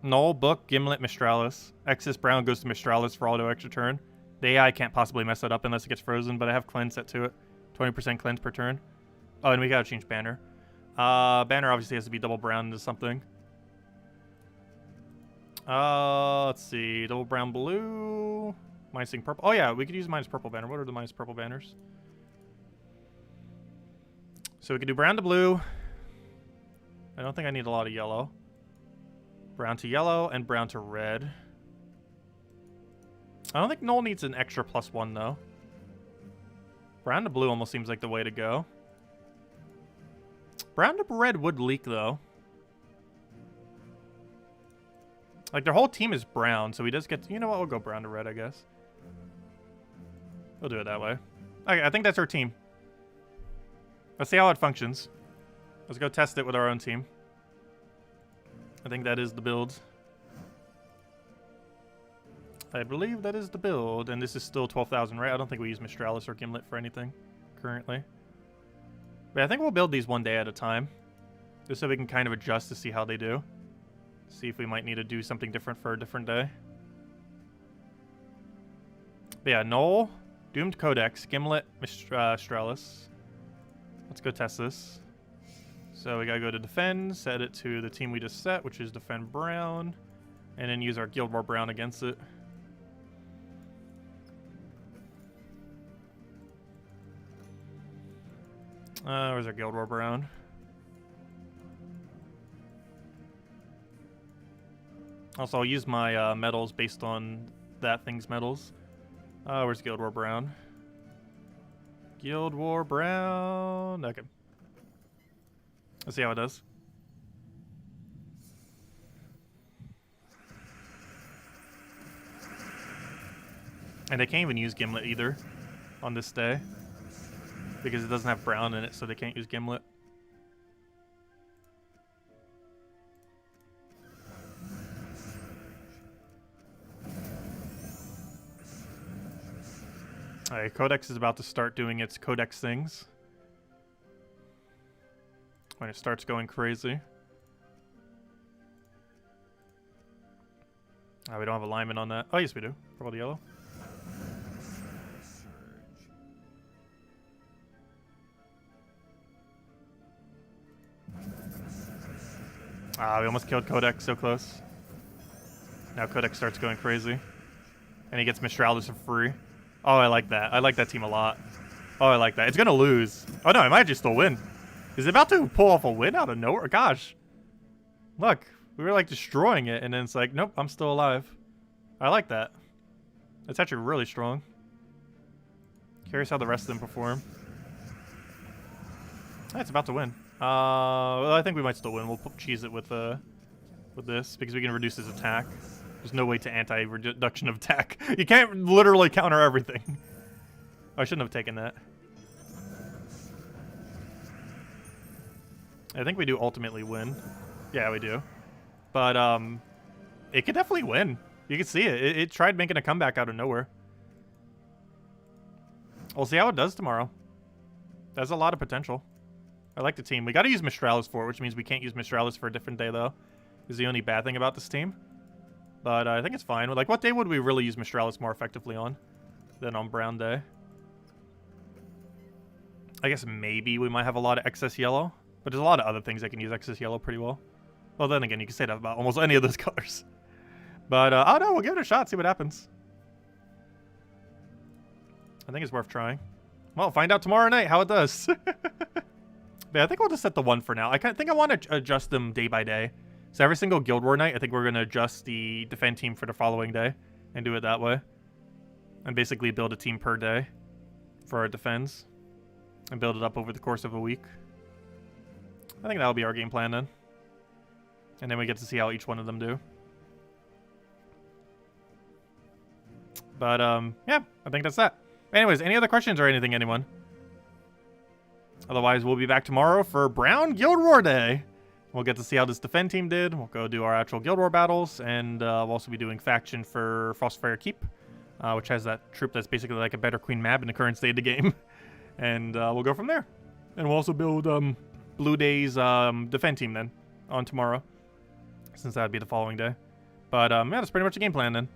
Null, Book, Gimlet, Mistralis. Excess brown goes to Mistralis for auto extra turn. The AI can't possibly mess that up unless it gets frozen, but I have cleanse set to it. 20% cleanse per turn. Oh, and we gotta change Banner. Banner obviously has to be double brown into something. Let's see. Double brown blue. Minusing purple. Oh, yeah, we could use minus purple banner. What are the minus purple banners? So we could do brown to blue. I don't think I need a lot of yellow. Brown to yellow and brown to red. I don't think Null needs an extra +1, though. Brown to blue almost seems like the way to go. Brown to red would leak, though. Like, their whole team is brown, so he does get... You know what? We'll go brown to red, I guess. We'll do it that way. Okay, I think that's our team. Let's see how it functions. Let's go test it with our own team. I think that is the build. I believe that is the build, and this is still 12,000, right? I don't think we use Mistralis or Gimlet for anything currently. But I think we'll build these one day at a time, just so we can kind of adjust to see how they do. See if we might need to do something different for a different day. But yeah, Null, Doomed Codex, Gimlet, Mistralis. Let's go test this. So we gotta go to Defend, set it to the team we just set, which is Defend Brown, and then use our Guild War Brown against it. Where's our Guild War Brown? Also, I'll use my medals based on that thing's medals. Where's Guild War Brown? Guild War Brown. Okay. Let's see how it does. And they can't even use Gimlet either on this day, because it doesn't have brown in it, so they can't use Gimlet. Alright, Codex is about to start doing its Codex things. When it starts going crazy. Oh, we don't have alignment on that. Oh, yes, we do. Purple to yellow. Ah, we almost killed Codex, so close. Now Codex starts going crazy. And he gets Mistralis for free. Oh, I like that. I like that team a lot. Oh, I like that. It's gonna lose. Oh no, it might just still win. Is it about to pull off a win out of nowhere? Gosh. Look, we were like destroying it, and then it's like, nope, I'm still alive. I like that. That's actually really strong. Curious how the rest of them perform. It's about to win. Well, I think we might still win. We'll cheese it with this because we can reduce his attack. There's no way to anti-reduction of attack. You can't literally counter everything. I shouldn't have taken that. I think we do ultimately win. Yeah, we do. But it could definitely win. You can see it. It tried making a comeback out of nowhere. We'll see how it does tomorrow. There's a lot of potential. I like the team. We got to use Mistralis for it, which means we can't use Mistralis for a different day, though. Is the only bad thing about this team. But I think it's fine. Like, what day would we really use Mistralis more effectively on than on Brown Day? I guess maybe we might have a lot of excess yellow. But there's a lot of other things that can use excess yellow pretty well. Well, then again, you can say that about almost any of those colors. But, oh no, we'll give it a shot, see what happens. I think it's worth trying. Well, find out tomorrow night how it does. But I think we'll just set the 1 for now. I think I want to adjust them day by day. So every single Guild War night, I think we're going to adjust the defend team for the following day. And do it that way. And basically build a team per day for our defense. And build it up over the course of a week. I think that'll be our game plan then. And then we get to see how each one of them do. But, yeah, I think that's that. Anyways, any other questions or anything, anyone? Otherwise, we'll be back tomorrow for Brown Guild War Day. We'll get to see how this defend team did. We'll go do our actual Guild War battles. And we'll also be doing faction for Frostfire Keep, which has that troop that's basically like a better Queen Mab in the current state of the game. And we'll go from there. And we'll also build Blue Day's defend team then on tomorrow, since that would be the following day. But yeah, that's pretty much the game plan then.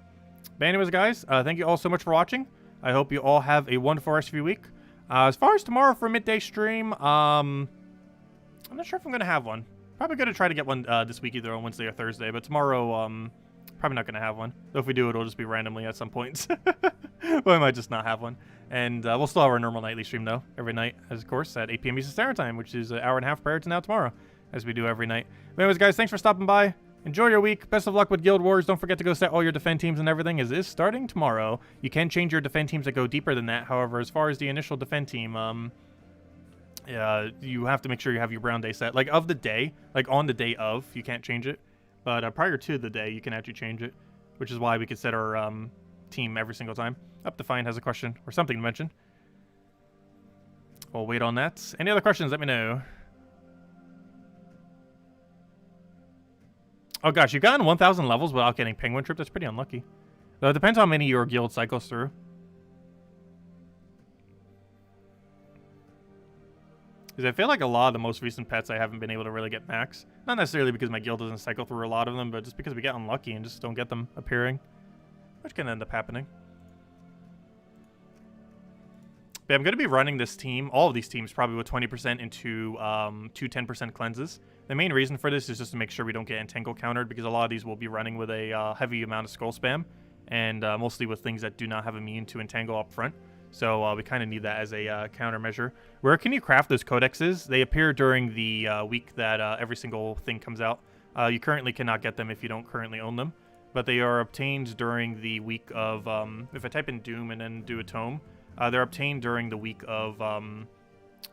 But anyways, guys, thank you all so much for watching. I hope you all have a wonderful rest of your week. As far as tomorrow for midday stream, I'm not sure if I'm going to have one. Probably going to try to get one this week either on Wednesday or Thursday. But tomorrow, probably not going to have one. Though if we do, it'll just be randomly at some points. But I might just not have one. And we'll still have our normal nightly stream, though, every night, as of course, at 8 p.m. Eastern Standard Time, which is an hour and a half prior to now tomorrow, as we do every night. But anyways, guys, thanks for stopping by. Enjoy your week. Best of luck with Guild Wars. Don't forget to go set all your defend teams and everything, as it is starting tomorrow. You can change your defend teams that go deeper than that. However, as far as the initial defend team, yeah, you have to make sure you have your Brown Day set. Like, of the day, like on the day of, you can't change it. But prior to the day, you can actually change it, which is why we could set our team every single time. Up to Fine has a question or something to mention. We'll wait on that. Any other questions, let me know. Oh gosh, you've gotten 1,000 levels without getting Penguin Trip. That's pretty unlucky. Though it depends how many your guild cycles through. Because I feel like a lot of the most recent pets I haven't been able to really get max. Not necessarily because my guild doesn't cycle through a lot of them, but just because we get unlucky and just don't get them appearing. Which can end up happening. But I'm going to be running this team, all of these teams, probably with 20% into 2 10% cleanses. The main reason for this is just to make sure we don't get entangle countered, because a lot of these will be running with a heavy amount of skull spam, and mostly with things that do not have immune to entangle up front. So we kind of need that as a countermeasure. Where can you craft those codexes? They appear during the week that every single thing comes out. You currently cannot get them if you don't currently own them, but they are obtained during the week of, if I type in Doom and then do a tome, they're obtained during the week of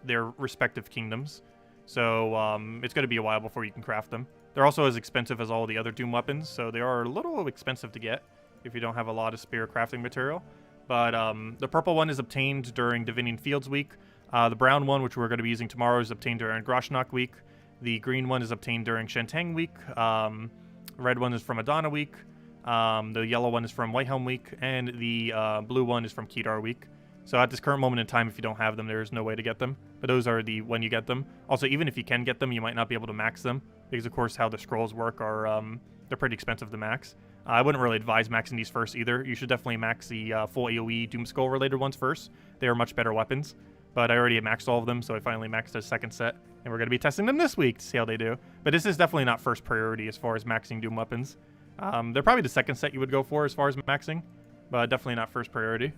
their respective kingdoms. So it's going to be a while before you can craft them. They're also as expensive as all the other Doom weapons, so they are a little expensive to get if you don't have a lot of spare crafting material. But the purple one is obtained during Divinian Fields week. The brown one, which we're going to be using tomorrow, is obtained during Groshnak week. The green one is obtained during Shantang week. The red one is from Adana week. The yellow one is from Whitehelm week. And the blue one is from Kedar week. So at this current moment in time, if you don't have them, there's no way to get them. But those are the when you get them. Also, even if you can get them, you might not be able to max them. Because, of course, how the scrolls work are they're pretty expensive to max. I wouldn't really advise maxing these first either. You should definitely max the full AoE Doom Skull related ones first. They are much better weapons. But I already maxed all of them, so I finally maxed a second set And we're going to be testing them this week to see how they do. But this is definitely not first priority as far as maxing Doom weapons. They're probably the second set you would go for as far as maxing, but definitely not first priority.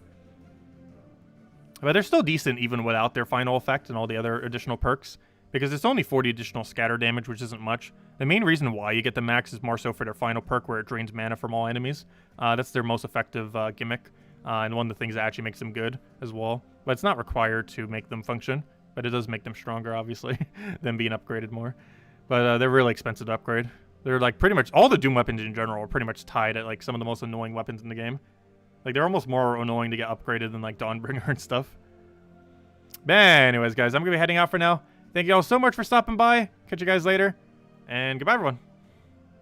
But they're still decent even without their final effect and all the other additional perks, because it's only 40 additional scatter damage, which isn't much. The main reason why you get the max is more so for their final perk, where it drains mana from all enemies. That's their most effective gimmick, and one of the things that actually makes them good as well. But it's not required to make them function, but it does make them stronger, obviously, than being upgraded more. But they're really expensive to upgrade. They're like pretty much all the Doom weapons in general are pretty much tied at like some of the most annoying weapons in the game. Like they're almost more annoying to get upgraded than like Dawnbringer and stuff. But anyways, guys, I'm gonna be heading out for now. Thank you all so much for stopping by. Catch you guys later, and goodbye, everyone.